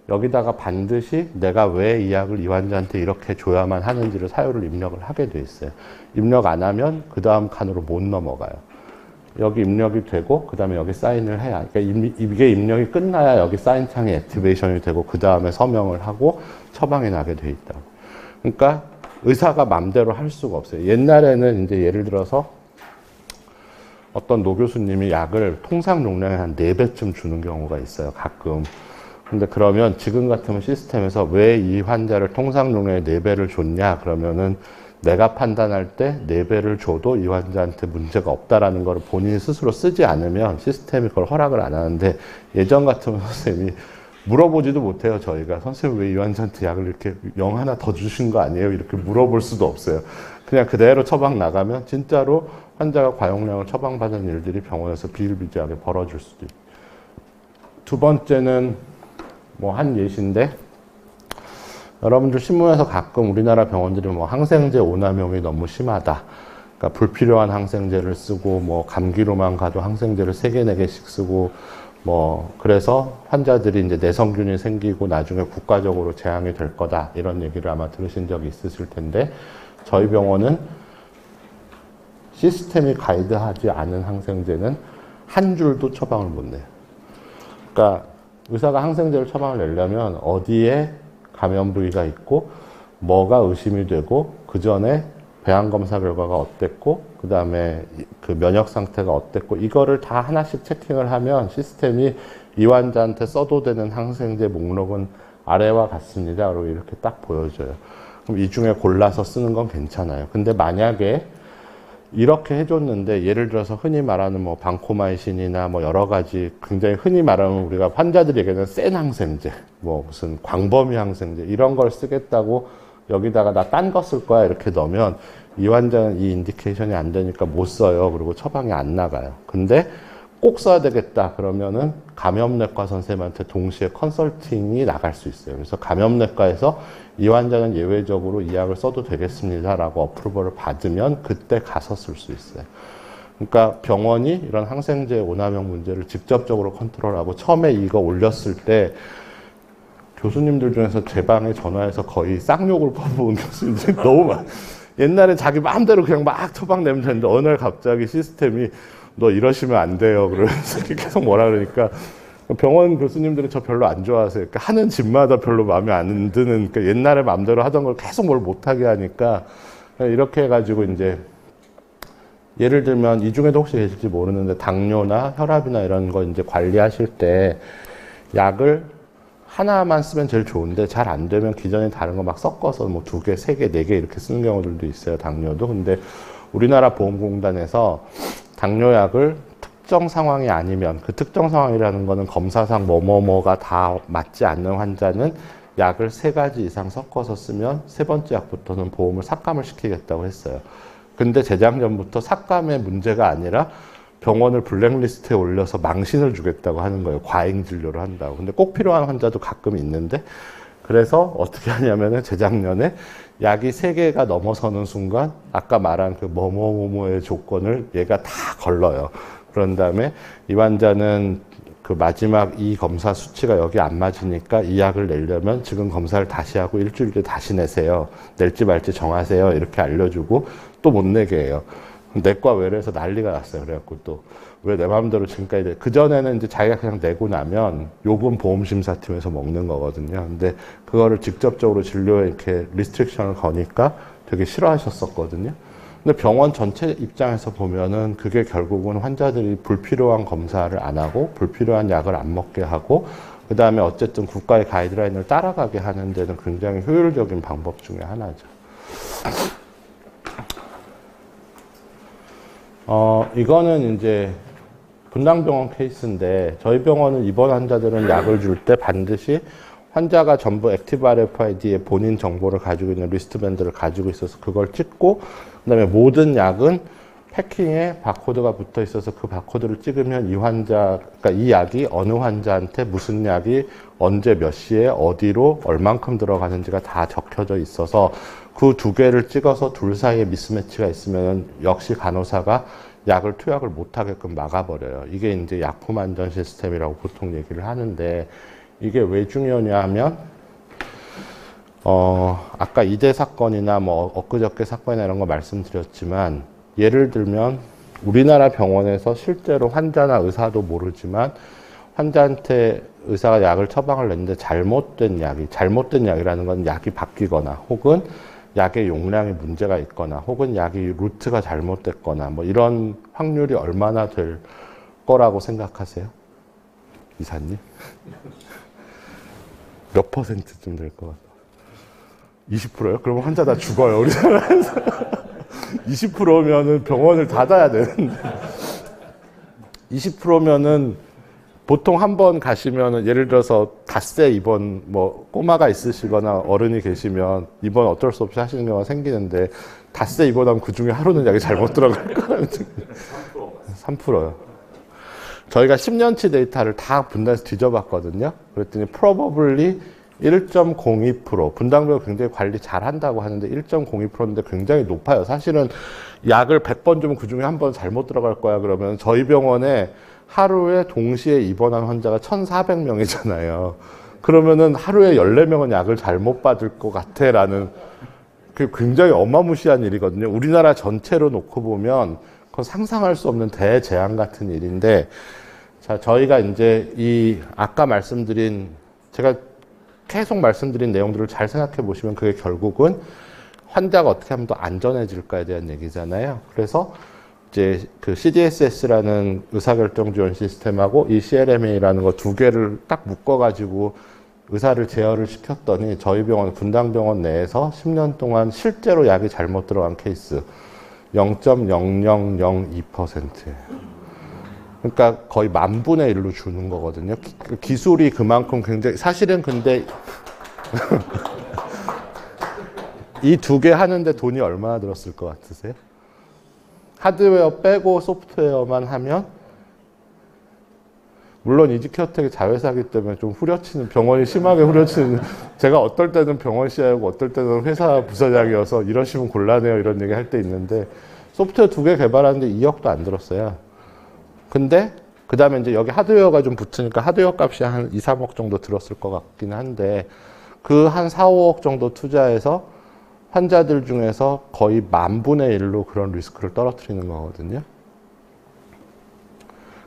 여기다가 반드시 내가 왜 이 약을 이 환자한테 이렇게 줘야만 하는지를 사유를 입력을 하게 돼 있어요. 입력 안 하면 그 다음 칸으로 못 넘어가요. 여기 입력이 되고 그 다음에 여기 사인을 해야, 그러니까 이게 입력이 끝나야 여기 사인 창이 액티베이션이 되고 그 다음에 서명을 하고 처방이 나게 돼 있다고. 그러니까 의사가 맘대로 할 수가 없어요. 옛날에는 이제 예를 들어서 어떤 노 교수님이 약을 통상 용량의 한 4배쯤 주는 경우가 있어요, 가끔. 근데 그러면 지금 같으면 시스템에서 왜 이 환자를 통상 용량의 4배를 줬냐 그러면은 내가 판단할 때 4배를 줘도 이 환자한테 문제가 없다라는 걸 본인이 스스로 쓰지 않으면 시스템이 그걸 허락을 안 하는데, 예전 같으면 선생님이 물어보지도 못해요. 저희가 선생님 왜 이 환자한테 약을 이렇게 영 하나 더 주신 거 아니에요? 이렇게 물어볼 수도 없어요. 그냥 그대로 처방 나가면 진짜로 환자가 과용량을 처방받은 일들이 병원에서 비일비재하게 벌어질 수도 있고. 두 번째는 뭐 한 예시인데, 여러분들 신문에서 가끔 우리나라 병원들이 뭐 항생제 오남용이 너무 심하다, 그러니까 불필요한 항생제를 쓰고 뭐 감기로만 가도 항생제를 3개, 4개씩 쓰고 뭐 그래서 환자들이 이제 내성균이 생기고 나중에 국가적으로 재앙이 될 거다, 이런 얘기를 아마 들으신 적이 있으실 텐데, 저희 병원은 시스템이 가이드하지 않은 항생제는 한 줄도 처방을 못 내요. 그러니까 의사가 항생제를 처방을 내려면 어디에 감염 부위가 있고 뭐가 의심이 되고 그 전에 배양 검사 결과가 어땠고 그 다음에 그 면역 상태가 어땠고 이거를 다 하나씩 체킹을 하면 시스템이 이 환자한테 써도 되는 항생제 목록은 아래와 같습니다. 그리고 이렇게 딱 보여줘요. 그럼 이 중에 골라서 쓰는 건 괜찮아요. 근데 만약에 이렇게 해줬는데, 예를 들어서 흔히 말하는 뭐 방코마이신이나 뭐 여러 가지 굉장히 흔히 말하면 우리가 환자들이 얘기하는 센 항생제, 뭐 무슨 광범위 항생제 이런 걸 쓰겠다고 여기다가 나 딴 거 쓸 거야 이렇게 넣으면 이 환자는 이 인디케이션이 안 되니까 못 써요. 그리고 처방이 안 나가요. 근데 꼭 써야 되겠다 그러면은 감염내과 선생님한테 동시에 컨설팅이 나갈 수 있어요. 그래서 감염내과에서 이 환자는 예외적으로 이 약을 써도 되겠습니다 라고 어프로벌을 받으면 그때 가서 쓸 수 있어요. 그러니까 병원이 이런 항생제 오남용 문제를 직접적으로 컨트롤하고, 처음에 이거 올렸을 때 교수님들 중에서 제 방에 전화해서 거의 쌍욕을 퍼부은 교수님들이 너무 많아요. 옛날에 자기 마음대로 그냥 막 처방 내면 되는데 어느 날 갑자기 시스템이 너 이러시면 안 돼요 그러면서 계속 뭐라 그러니까, 병원 교수님들은 저 별로 안 좋아하세요. 그러니까 하는 집마다 별로 마음에 안 드는, 그러니까 옛날에 마음대로 하던 걸 계속 뭘 못하게 하니까 이렇게 해가지고 이제 예를 들면 이 중에도 혹시 계실지 모르는데 당뇨나 혈압이나 이런 거 이제 관리하실 때 약을 하나만 쓰면 제일 좋은데 잘 안 되면 기존에 다른 거 막 섞어서 뭐 2개, 3개, 4개 이렇게 쓰는 경우들도 있어요. 당뇨도. 근데 우리나라 보험공단에서 당뇨약을 특정 상황이 아니면, 그 특정 상황이라는 거는 검사상 뭐뭐뭐가 다 맞지 않는 환자는 약을 3가지 이상 섞어서 쓰면 3번째 약부터는 보험을 삭감을 시키겠다고 했어요. 근데 재작년부터 삭감의 문제가 아니라 병원을 블랙리스트에 올려서 망신을 주겠다고 하는 거예요. 과잉 진료를 한다고. 근데 꼭 필요한 환자도 가끔 있는데, 그래서 어떻게 하냐면은 재작년에 약이 3개가 넘어서는 순간 아까 말한 그 뭐뭐뭐뭐의 조건을 얘가 다 걸러요. 그런 다음에 이 환자는 그 마지막 이 검사 수치가 여기 안 맞으니까 이 약을 내려면 지금 검사를 다시 하고 일주일 뒤에 다시 내세요. 낼지 말지 정하세요. 이렇게 알려주고 또 못 내게 해요. 내과 외래에서 난리가 났어요. 그래갖고 또 왜 내 마음대로 지금까지, 그전에는 이제 자기가 그냥 내고 나면 요금 보험심사팀에서 먹는 거거든요. 근데 그거를 직접적으로 진료에 이렇게 리스트릭션을 거니까 되게 싫어하셨었거든요. 근데 병원 전체 입장에서 보면은 그게 결국은 환자들이 불필요한 검사를 안 하고 불필요한 약을 안 먹게 하고 그 다음에 어쨌든 국가의 가이드라인을 따라가게 하는 데는 굉장히 효율적인 방법 중에 하나죠. 이거는 이제 분당병원 케이스인데, 저희 병원은 입원 환자들은 약을 줄 때 반드시 환자가 전부 액티브 RFID에 본인 정보를 가지고 있는 리스트밴드를 가지고 있어서 그걸 찍고, 그 다음에 모든 약은 패킹에 바코드가 붙어 있어서 그 바코드를 찍으면 이 환자, 그러니까 이 약이 어느 환자한테 무슨 약이 언제 몇 시에 어디로 얼만큼 들어가는지가 다 적혀져 있어서 그 2개를 찍어서 둘 사이에 미스매치가 있으면 역시 간호사가 약을 투약을 못하게끔 막아버려요. 이게 이제 약품 안전 시스템이라고 보통 얘기를 하는데, 이게 왜 중요하냐 하면 아까 이대 사건이나 뭐 엊그저께 사건이나 이런 거 말씀드렸지만, 예를 들면 우리나라 병원에서 실제로 환자나 의사도 모르지만 환자한테 의사가 약을 처방을 냈는데 잘못된 약이라는 건 약이 바뀌거나 혹은 약의 용량에 문제가 있거나 혹은 약이 루트가 잘못됐거나 뭐 이런 확률이 얼마나 될 거라고 생각하세요? 이사님? 몇 %쯤 될 것 같아요? 20%요? 그러면 환자 다 죽어요, 우리나라에서. 20%면은 병원을 닫아야 되는데. 20%면은 보통 한 번 가시면은 예를 들어서 닷새 입원, 뭐 꼬마가 있으시거나 어른이 계시면 입원 어쩔 수 없이 하시는 경우가 생기는데, 닷새 입원하면 그 중에 하루는 약이 잘못 들어갈 거라는 3%요. 저희가 10년치 데이터를 다 분단해서 뒤져봤거든요. 그랬더니 probably 1.02%, 분당병원 굉장히 관리 잘 한다고 하는데 1.02%인데 굉장히 높아요. 사실은 약을 100번 주면 그 중에 한 번 잘못 들어갈 거야 그러면 저희 병원에 하루에 동시에 입원한 환자가 1,400명이잖아요. 그러면은 하루에 14명은 약을 잘못 받을 것 같아 라는, 그게 굉장히 어마무시한 일이거든요. 우리나라 전체로 놓고 보면 그건 상상할 수 없는 대재앙 같은 일인데, 자, 저희가 이제 이 아까 말씀드린, 제가 계속 말씀드린 내용들을 잘 생각해 보시면 그게 결국은 환자가 어떻게 하면 더 안전해질까에 대한 얘기잖아요. 그래서 이제 그 CDSS라는 의사결정 지원 시스템하고 이 CLMA라는 거 두 개를 딱 묶어가지고 의사를 제어를 시켰더니 저희 병원, 분당병원 내에서 10년 동안 실제로 약이 잘못 들어간 케이스 0.0002%예요. 그러니까 거의 10,000분의 1로 주는 거거든요. 기술이 그만큼 굉장히, 사실은 근데 이 두 개 하는데 돈이 얼마나 들었을 것 같으세요? 하드웨어 빼고 소프트웨어만 하면, 물론 이지케어텍이 자회사기 때문에 좀 후려치는, 병원이 심하게 후려치는, 제가 어떨 때는 병원 CIO고 어떨 때는 회사 부사장이어서 이러시면 곤란해요 이런 얘기 할 때 있는데, 소프트웨어 두 개 개발하는데 2억도 안 들었어요. 근데 그 다음에 이제 여기 하드웨어가 좀 붙으니까 하드웨어 값이 한 2, 3억 정도 들었을 것 같긴 한데, 그 한 4, 5억 정도 투자해서 환자들 중에서 거의 10,000분의 1로 그런 리스크를 떨어뜨리는 거거든요.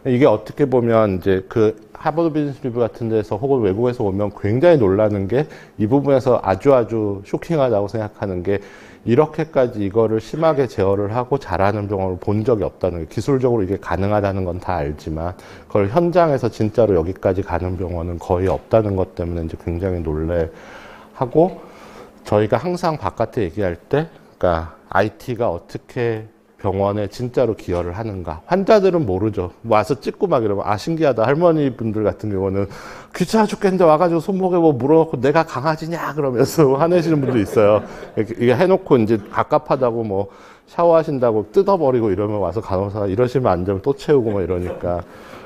이게 어떻게 보면 이제 그 하버드 비즈니스 리뷰 같은 데서 혹은 외국에서 오면 굉장히 놀라는 게, 이 부분에서 아주 쇼킹하다고 생각하는 게, 이렇게까지 이거를 심하게 제어를 하고 잘하는 병원을 본 적이 없다는 게, 기술적으로 이게 가능하다는 건 다 알지만 그걸 현장에서 진짜로 여기까지 가는 병원은 거의 없다는 것 때문에 이제 굉장히 놀래하고, 저희가 항상 바깥에 얘기할 때, 그러니까 IT가 어떻게 병원에 진짜로 기여를 하는가. 환자들은 모르죠. 와서 찍고 막 이러면 아 신기하다. 할머니 분들 같은 경우는 귀찮아 죽겠는데 와가지고 손목에 뭐 물어놓고 내가 강아지냐 그러면서 화내시는 분도 있어요. 이게 해놓고 이제 갑갑하다고 뭐 샤워하신다고 뜯어버리고 이러면 와서 간호사가 이러시면 안 되면 또 채우고 막 이러니까,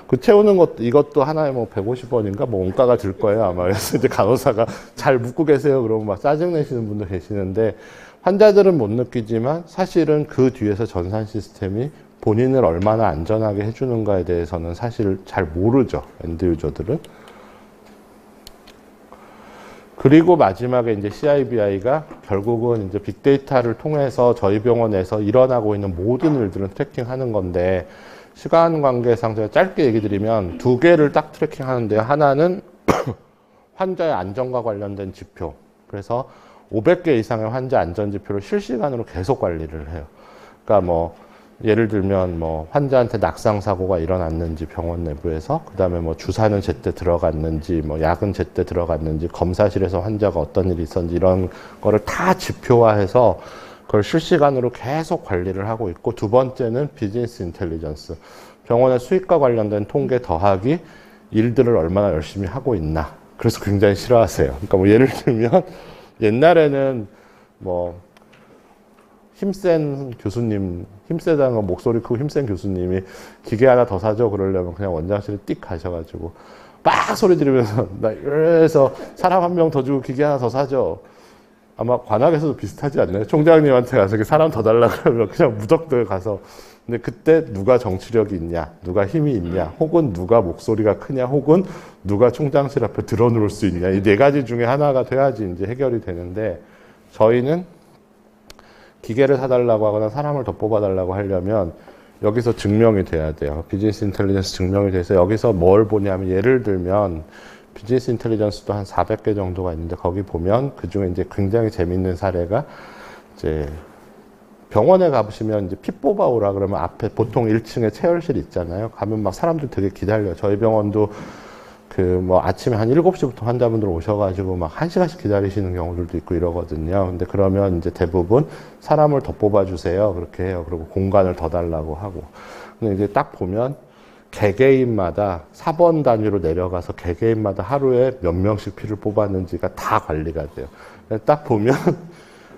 그 채우는 것도, 이것도 하나에 뭐 150원인가 뭐 원가가 들 거예요 아마. 그래서 이제 간호사가 잘 묻고 계세요 그러면 막 짜증내시는 분도 계시는데, 환자들은 못 느끼지만 사실은 그 뒤에서 전산 시스템이 본인을 얼마나 안전하게 해주는가에 대해서는 사실 잘 모르죠, 엔드 유저들은. 그리고 마지막에 이제 CIBI가 결국은 이제 빅데이터를 통해서 저희 병원에서 일어나고 있는 모든 일들은 트래킹하는 건데, 시간 관계상 제가 짧게 얘기 드리면 두 개를 딱 트래킹 하는데요. 하나는 환자의 안전과 관련된 지표. 그래서 500개 이상의 환자 안전 지표를 실시간으로 계속 관리를 해요. 그러니까 뭐 예를 들면 뭐 환자한테 낙상 사고가 일어났는지 병원 내부에서, 그다음에 뭐 주사는 제때 들어갔는지, 뭐 약은 제때 들어갔는지, 검사실에서 환자가 어떤 일이 있었는지 이런 거를 다 지표화해서 그걸 실시간으로 계속 관리를 하고 있고, 두 번째는 비즈니스 인텔리전스. 병원의 수익과 관련된 통계 더하기 일들을 얼마나 열심히 하고 있나. 그래서 굉장히 싫어하세요. 그러니까 뭐 예를 들면 옛날에는 뭐 힘센 교수님, 힘세다는 건 목소리 크고 힘센 교수님이 기계 하나 더 사줘 그러려면 그냥 원장실에 띡 가셔가지고 막 소리 지르면서 나 이래서 사람 한 명 더 주고 기계 하나 더 사줘. 아마 관악에서도 비슷하지 않나요? 총장님한테 가서 사람 더 달라 그러면 그냥 무적들 가서 근데 그때 누가 정치력이 있냐, 누가 힘이 있냐, 혹은 누가 목소리가 크냐, 혹은 누가 총장실 앞에 드러누를 수 있냐, 이 네 가지 중에 하나가 돼야지 이제 해결이 되는데, 저희는 기계를 사달라고 하거나 사람을 더 뽑아달라고 하려면 여기서 증명이 돼야 돼요. 비즈니스 인텔리전스 증명이 돼서 여기서 뭘 보냐면, 예를 들면 비즈니스 인텔리전스도 한 400개 정도가 있는데, 거기 보면 그 중에 이제 굉장히 재밌는 사례가, 이제 병원에 가보시면 이제 피 뽑아오라 그러면 앞에 보통 1층에 체열실 있잖아요. 가면 막 사람들 되게 기다려요. 저희 병원도 그 뭐 아침에 한 7시부터 환자분들 오셔가지고 막 1시간씩 기다리시는 경우들도 있고 이러거든요. 근데 그러면 이제 대부분 사람을 더 뽑아주세요. 그렇게 해요. 그리고 공간을 더 달라고 하고. 근데 이제 딱 보면 개개인마다 4번 단위로 내려가서 개개인마다 하루에 몇 명씩 피를 뽑았는지가 다 관리가 돼요. 딱 보면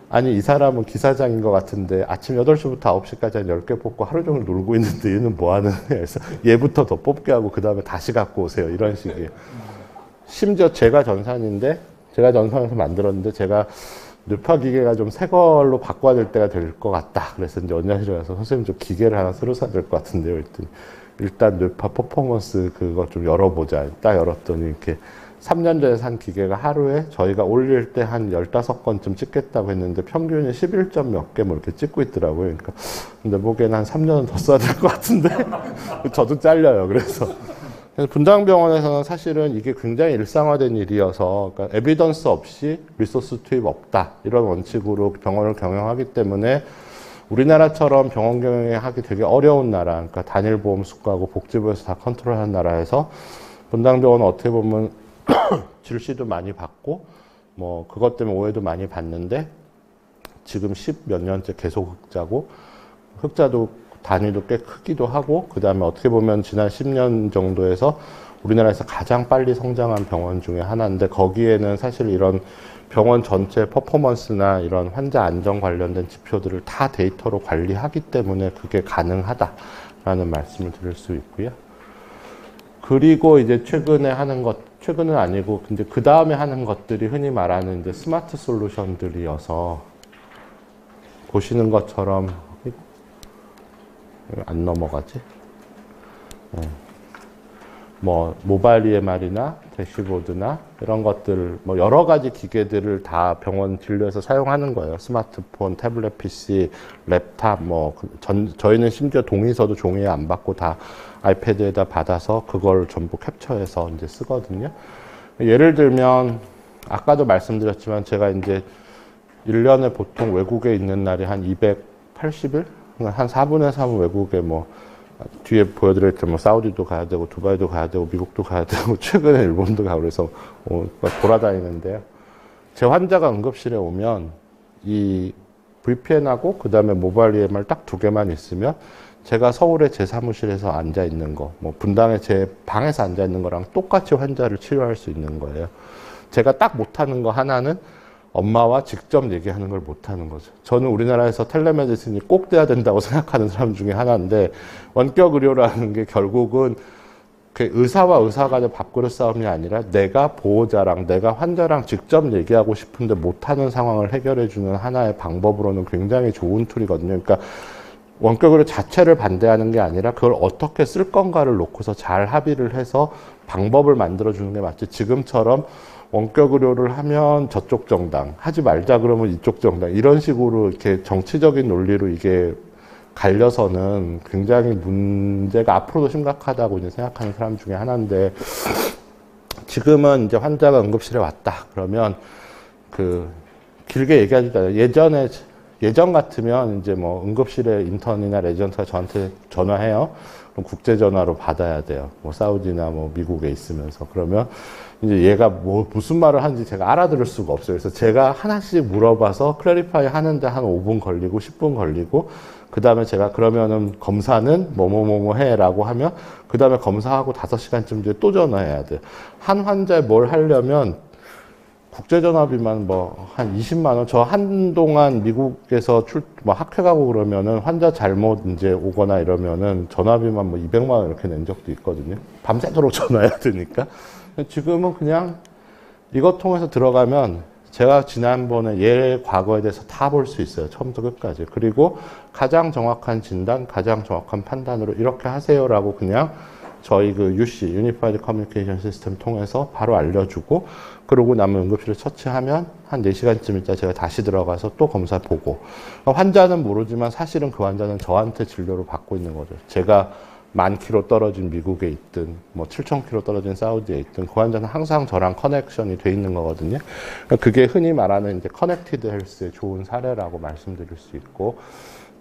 아니 이 사람은 기사장인 것 같은데 아침 8시부터 9시까지 한 10개 뽑고 하루 종일 놀고 있는데 얘는 뭐 하는 애야. 그래서 얘부터 더 뽑게 하고 그 다음에 다시 갖고 오세요. 이런 식이에요. 심지어 제가 전산인데, 제가 전산에서 만들었는데, 제가 뇌파 기계가 좀 새 걸로 바꿔야 될 때가 될 것 같다. 그래서 이제 언니실에 가서 선생님 좀 기계를 하나 새로 사야 될 것 같은데요. 그랬더니 일단 뇌파 퍼포먼스 그거 좀 열어보자. 딱 열었더니 이렇게 3년 전에 산 기계가 하루에 저희가 올릴 때 한 15건쯤 찍겠다고 했는데 평균이 11점 몇 개 뭐 이렇게 찍고 있더라고요. 그러니까 근데 보기엔 한 3년은 더 써야 될 것 같은데 저도 잘려요. 그래서 분당병원에서는 사실은 이게 굉장히 일상화된 일이어서, 그러니까 에비던스 없이 리소스 투입 없다 이런 원칙으로 병원을 경영하기 때문에 우리나라처럼 병원 경영하기 되게 어려운 나라, 그러니까 단일 보험 수가하고 복지부에서 다 컨트롤하는 나라에서 분당병원은 어떻게 보면 질시도 많이 받고 뭐 그것 때문에 오해도 많이 받는데, 지금 10몇 년째 계속 흑자고, 흑자도 단위도 꽤 크기도 하고, 그 다음에 어떻게 보면 지난 10년 정도에서 우리나라에서 가장 빨리 성장한 병원 중에 하나인데, 거기에는 사실 이런 병원 전체 퍼포먼스나 이런 환자 안정 관련된 지표들을 다 데이터로 관리하기 때문에 그게 가능하다라는 말씀을 드릴 수 있고요. 그리고 이제 최근에 하는 것, 최근은 아니고, 근데 그 다음에 하는 것들이 흔히 말하는 이제 스마트 솔루션들이어서, 보시는 것처럼, 안 넘어가지? 네. 뭐, 모바일 EMR이나 대시보드나 이런 것들, 뭐, 여러 가지 기계들을 다 병원 진료에서 사용하는 거예요. 스마트폰, 태블릿 PC, 랩탑, 뭐, 저희는 심지어 동의서도 종이에 안 받고 다 아이패드에다 받아서 그걸 전부 캡처해서 이제 쓰거든요. 예를 들면, 아까도 말씀드렸지만 제가 이제 1년에 보통 외국에 있는 날이 한 280일? 한 4분의 3은 외국에 뭐, 뒤에 보여드렸지만 뭐 사우디도 가야 되고, 두바이도 가야 되고, 미국도 가야 되고, 최근에 일본도 가고 그래서 돌아다니는데요. 제 환자가 응급실에 오면 이 VPN하고 그 다음에 모바일 EMR 딱 2개만 있으면 제가 서울에 제 사무실에서 앉아 있는 거, 뭐 분당에 제 방에서 앉아 있는 거랑 똑같이 환자를 치료할 수 있는 거예요. 제가 딱 못하는 거 하나는 엄마와 직접 얘기하는 걸 못하는 거죠. 저는 우리나라에서 텔레메디슨이 꼭 돼야 된다고 생각하는 사람 중에 하나인데, 원격 의료라는 게 결국은 그 의사와 의사 간의 밥그릇 싸움이 아니라 내가 보호자랑 내가 환자랑 직접 얘기하고 싶은데 못하는 상황을 해결해주는 하나의 방법으로는 굉장히 좋은 툴이거든요. 그러니까 원격 의료 자체를 반대하는 게 아니라 그걸 어떻게 쓸 건가를 놓고서 잘 합의를 해서 방법을 만들어주는 게 맞지. 지금처럼 원격 의료를 하면 저쪽 정당, 하지 말자 그러면 이쪽 정당, 이런 식으로 이렇게 정치적인 논리로 이게 갈려서는 굉장히 문제가 앞으로도 심각하다고 이제 생각하는 사람 중에 하나인데, 지금은 이제 환자가 응급실에 왔다 그러면 그 길게 얘기하지도 않아요. 예전 같으면 이제 뭐 응급실에 인턴이나 레지던트가 저한테 전화해요. 그럼 국제 전화로 받아야 돼요. 뭐 사우디나 뭐 미국에 있으면서. 그러면 이제 얘가 뭐 무슨 말을 하는지 제가 알아들을 수가 없어요. 그래서 제가 하나씩 물어봐서 클래리파이 하는데 한 5분 걸리고 10분 걸리고, 그 다음에 제가 그러면은 검사는 뭐뭐뭐뭐 해라고 하면 그 다음에 검사하고 5시간쯤 뒤에 또 전화해야 돼요. 한 환자에 뭘 하려면 국제전화비만 뭐 한 20만 원. 저 한동안 미국에서 뭐 학회 가고 그러면은 환자 잘못 이제 오거나 이러면은 전화비만 뭐 200만 원 이렇게 낸 적도 있거든요. 밤새도록 전화해야 되니까. 지금은 그냥 이것 통해서 들어가면 제가 지난번에 얘 과거에 대해서 다 볼 수 있어요. 처음부터 끝까지. 그리고 가장 정확한 진단, 가장 정확한 판단으로 이렇게 하세요라고 그냥 저희 그 UC, 유니파이드 커뮤니케이션 시스템 통해서 바로 알려주고, 그러고 나면 응급실에 처치하면 한 4시간쯤 있다 제가 다시 들어가서 또 검사 보고. 환자는 모르지만 사실은 그 환자는 저한테 진료를 받고 있는 거죠. 제가 10,000km 떨어진 미국에 있든 뭐 7,000km 떨어진 사우디에 있든 그 환자는 항상 저랑 커넥션이 돼 있는 거거든요. 그러니까 그게 흔히 말하는 이제 커넥티드 헬스의 좋은 사례라고 말씀드릴 수 있고,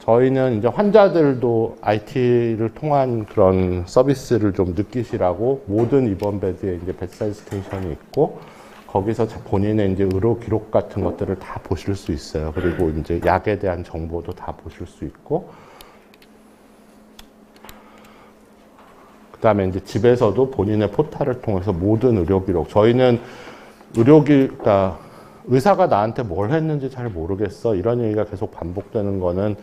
저희는 이제 환자들도 IT를 통한 그런 서비스를 좀 느끼시라고 모든 입원 베드에 이제 베드사이드 스테이션이 있고, 거기서 본인의 이제 의료 기록 같은 것들을 다 보실 수 있어요. 그리고 이제 약에 대한 정보도 다 보실 수 있고, 그 다음에 이제 집에서도 본인의 포탈을 통해서 모든 의료 기록, 저희는 그러니까 의사가 나한테 뭘 했는지 잘 모르겠어, 이런 얘기가 계속 반복되는 거는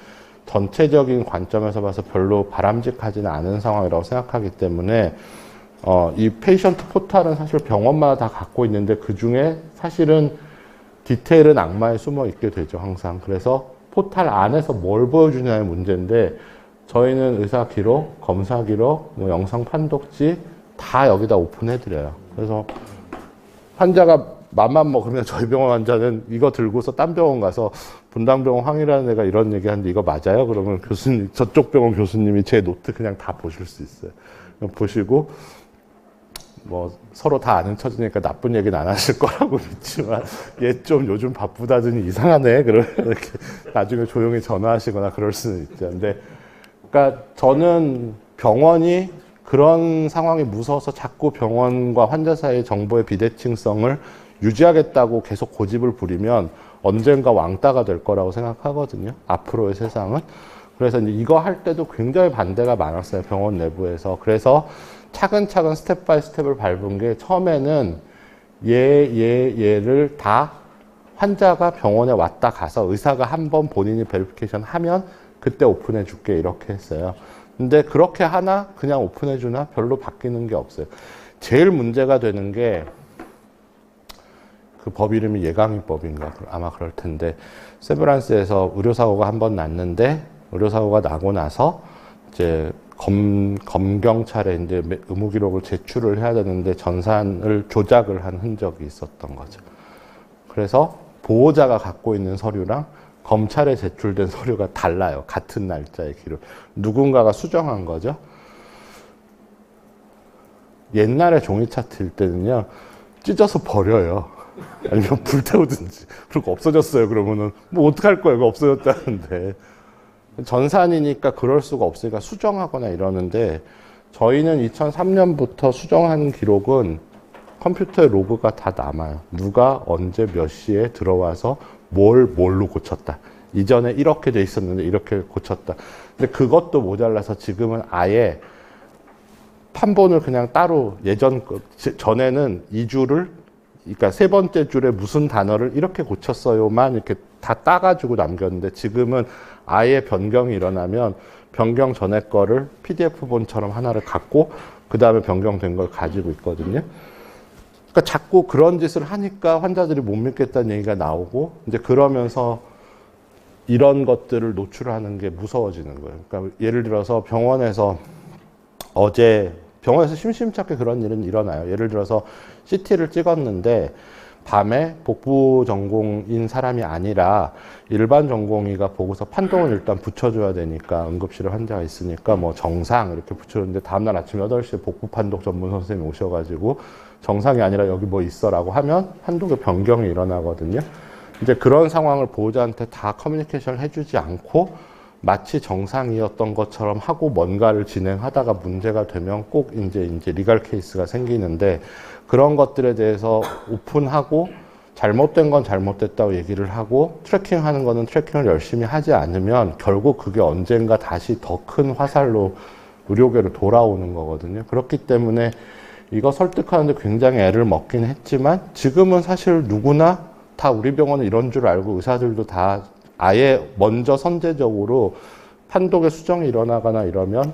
전체적인 관점에서 봐서 별로 바람직하지는 않은 상황이라고 생각하기 때문에 이 페이션트 포탈은 사실 병원마다 다 갖고 있는데 그 중에 사실은 디테일은 악마에 숨어 있게 되죠, 항상. 그래서 포탈 안에서 뭘 보여주냐의 문제인데, 저희는 의사 기록, 검사 기록, 뭐 영상 판독지 다 여기다 오픈해드려요. 그래서 환자가 맘만 먹으면 저희 병원 환자는 이거 들고서 딴 병원 가서 분당병원 황이라는 애가 이런 얘기하는데 이거 맞아요? 그러면 교수님, 저쪽 병원 교수님이 제 노트 그냥 다 보실 수 있어요. 보시고 뭐 서로 다 아는 처지니까 나쁜 얘기는 안 하실 거라고 믿지만, 얘 좀 요즘 바쁘다더니 이상하네, 그러면 이렇게 나중에 조용히 전화하시거나 그럴 수는 있죠. 근데 그러니까 저는 병원이 그런 상황이 무서워서 자꾸 병원과 환자 사이의 정보의 비대칭성을 유지하겠다고 계속 고집을 부리면 언젠가 왕따가 될 거라고 생각하거든요, 앞으로의 세상은. 그래서 이제 이거 할 때도 굉장히 반대가 많았어요, 병원 내부에서. 그래서 차근차근 스텝 바이 스텝을 밟은 게, 처음에는 얘를 다 환자가 병원에 왔다 가서 의사가 한번 본인이 베리피케이션 하면 그때 오픈해 줄게, 이렇게 했어요. 근데 그렇게 하나 그냥 오픈해 주나 별로 바뀌는 게 없어요. 제일 문제가 되는 게 그 법 이름이 예강의법인가 아마 그럴 텐데, 세브란스에서 의료사고가 한 번 났는데, 의료사고가 나고 나서 이제 검경찰에 이제 의무 기록을 제출을 해야 되는데 전산을 조작을 한 흔적이 있었던 거죠. 그래서 보호자가 갖고 있는 서류랑 검찰에 제출된 서류가 달라요. 같은 날짜의 기록. 누군가가 수정한 거죠. 옛날에 종이 차트일 때는요, 찢어서 버려요. 아니면 불태우든지. 그리고 없어졌어요. 그러면은 뭐 어떡할 거예요, 이거 없어졌다는데. 전산이니까 그럴 수가 없으니까 수정하거나 이러는데, 저희는 2003년부터 수정한 기록은 컴퓨터에 로그가 다 남아요. 누가 언제 몇 시에 들어와서 뭘로 고쳤다. 이전에 이렇게 돼 있었는데 이렇게 고쳤다. 근데 그것도 모자라서 지금은 아예 판본을 그냥 따로, 전에는 2줄을, 그러니까 세 번째 줄에 무슨 단어를 이렇게 고쳤어요만 이렇게 다 따가지고 남겼는데, 지금은 아예 변경이 일어나면 변경 전에 거를 PDF본처럼 하나를 갖고 그 다음에 변경된 걸 가지고 있거든요. 그러니까 자꾸 그런 짓을 하니까 환자들이 못 믿겠다는 얘기가 나오고, 이제 그러면서 이런 것들을 노출하는 게 무서워지는 거예요. 그러니까 예를 들어서 병원에서 심심찮게 그런 일은 일어나요. 예를 들어서 CT를 찍었는데 밤에 복부 전공인 사람이 아니라 일반 전공의가 보고서 판독을 일단 붙여줘야 되니까, 응급실에 환자가 있으니까 뭐 정상 이렇게 붙여줬는데, 다음날 아침 8시에 복부 판독 전문 선생님이 오셔가지고 정상이 아니라 여기 뭐 있어라고 하면 판독의 변경이 일어나거든요. 이제 그런 상황을 보호자한테 다 커뮤니케이션을 해주지 않고 마치 정상이었던 것처럼 하고 뭔가를 진행하다가 문제가 되면 꼭 이제 리걸 케이스가 생기는데, 그런 것들에 대해서 오픈하고 잘못된 건 잘못됐다고 얘기를 하고 트래킹하는 거는 트래킹을 열심히 하지 않으면 결국 그게 언젠가 다시 더 큰 화살로 의료계로 돌아오는 거거든요. 그렇기 때문에 이거 설득하는데 굉장히 애를 먹긴 했지만, 지금은 사실 누구나 다 우리 병원은 이런 줄 알고, 의사들도 다 아예 먼저 선제적으로 판독의 수정이 일어나거나 이러면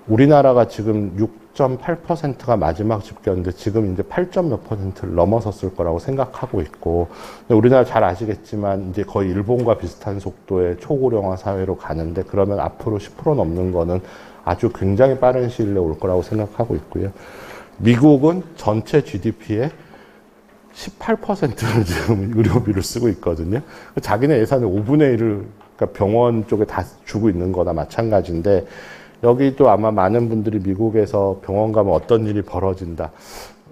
우리나라가 지금 6.8%가 마지막 집계였는데 지금 이제 8점 몇 %를 넘어섰을 거라고 생각하고 있고, 우리나라 잘 아시겠지만 이제 거의 일본과 비슷한 속도의 초고령화 사회로 가는데, 그러면 앞으로 10% 넘는 거는 아주 굉장히 빠른 시일 내에 올 거라고 생각하고 있고요. 미국은 전체 GDP의 18%를 지금 의료비를 쓰고 있거든요. 자기네 예산의 5분의 1을 그러니까 병원 쪽에 다 주고 있는 거나 마찬가지인데, 여기도 아마 많은 분들이 미국에서 병원 가면 어떤 일이 벌어진다,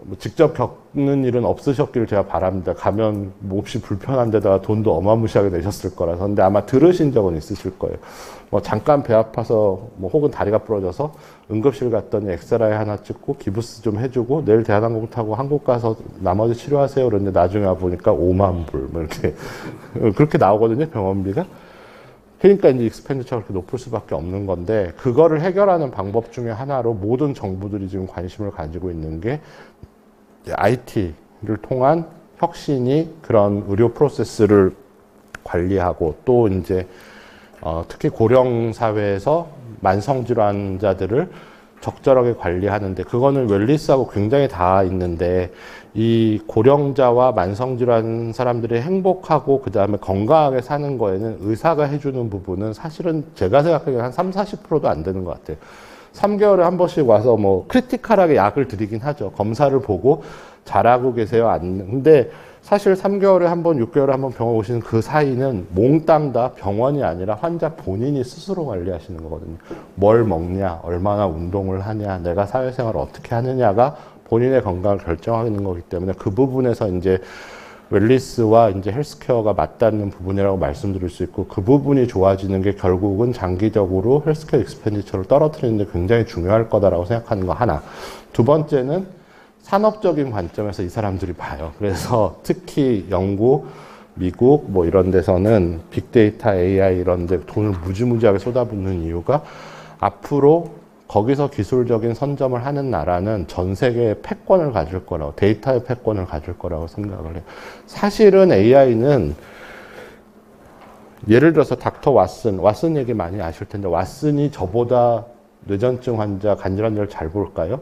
뭐 직접 겪는 일은 없으셨기를 제가 바랍니다. 가면 몹시 불편한 데다가 돈도 어마무시하게 내셨을 거라서. 근데 아마 들으신 적은 있으실 거예요. 뭐 잠깐 배 아파서 뭐 혹은 다리가 부러져서 응급실 갔더니 엑스라이 하나 찍고 기부스 좀 해주고 내일 대한항공 타고 한국 가서 나머지 치료하세요. 그런데 나중에 와보니까 5만 불 뭐 이렇게 그렇게 나오거든요, 병원비가. 그러니까 이제 익스펜디처가 그렇게 높을 수밖에 없는 건데, 그거를 해결하는 방법 중에 하나로 모든 정부들이 지금 관심을 가지고 있는 게 IT를 통한 혁신이 그런 의료 프로세스를 관리하고, 또 이제 특히 고령 사회에서 만성 질환자들을 적절하게 관리하는데, 그거는 웰리스하고 굉장히 닿아 있는데, 이 고령자와 만성질환 사람들이 행복하고 그 다음에 건강하게 사는 거에는 의사가 해주는 부분은 사실은 제가 생각하기에는 한 30~40%도 안 되는 것 같아요. 3개월에 한 번씩 와서 뭐 크리티컬하게 약을 드리긴 하죠. 검사를 보고 잘하고 계세요? 근데 사실 3개월에 한 번, 6개월에 한 번 병원 오시는 그 사이는 몽땅 다 병원이 아니라 환자 본인이 스스로 관리하시는 거거든요. 뭘 먹냐, 얼마나 운동을 하냐, 내가 사회생활을 어떻게 하느냐가 본인의 건강을 결정하는 거기 때문에, 그 부분에서 이제 웰리스와 이제 헬스케어가 맞닿는 부분이라고 말씀드릴 수 있고, 그 부분이 좋아지는 게 결국은 장기적으로 헬스케어 익스펜디처를 떨어뜨리는 데 굉장히 중요할 거다라고 생각하는 거 하나. 두 번째는 산업적인 관점에서 이 사람들이 봐요. 그래서 특히 영국, 미국 뭐 이런 데서는 빅데이터, AI 이런 데 돈을 무지무지하게 쏟아붓는 이유가, 앞으로 거기서 기술적인 선점을 하는 나라는 전 세계의 패권을 가질 거라고, 데이터의 패권을 가질 거라고 생각을 해요. 사실은 AI는 예를 들어서 닥터 왓슨 얘기 많이 아실 텐데, 왓슨이 저보다 뇌전증 환자, 간질 환자를 잘 볼까요?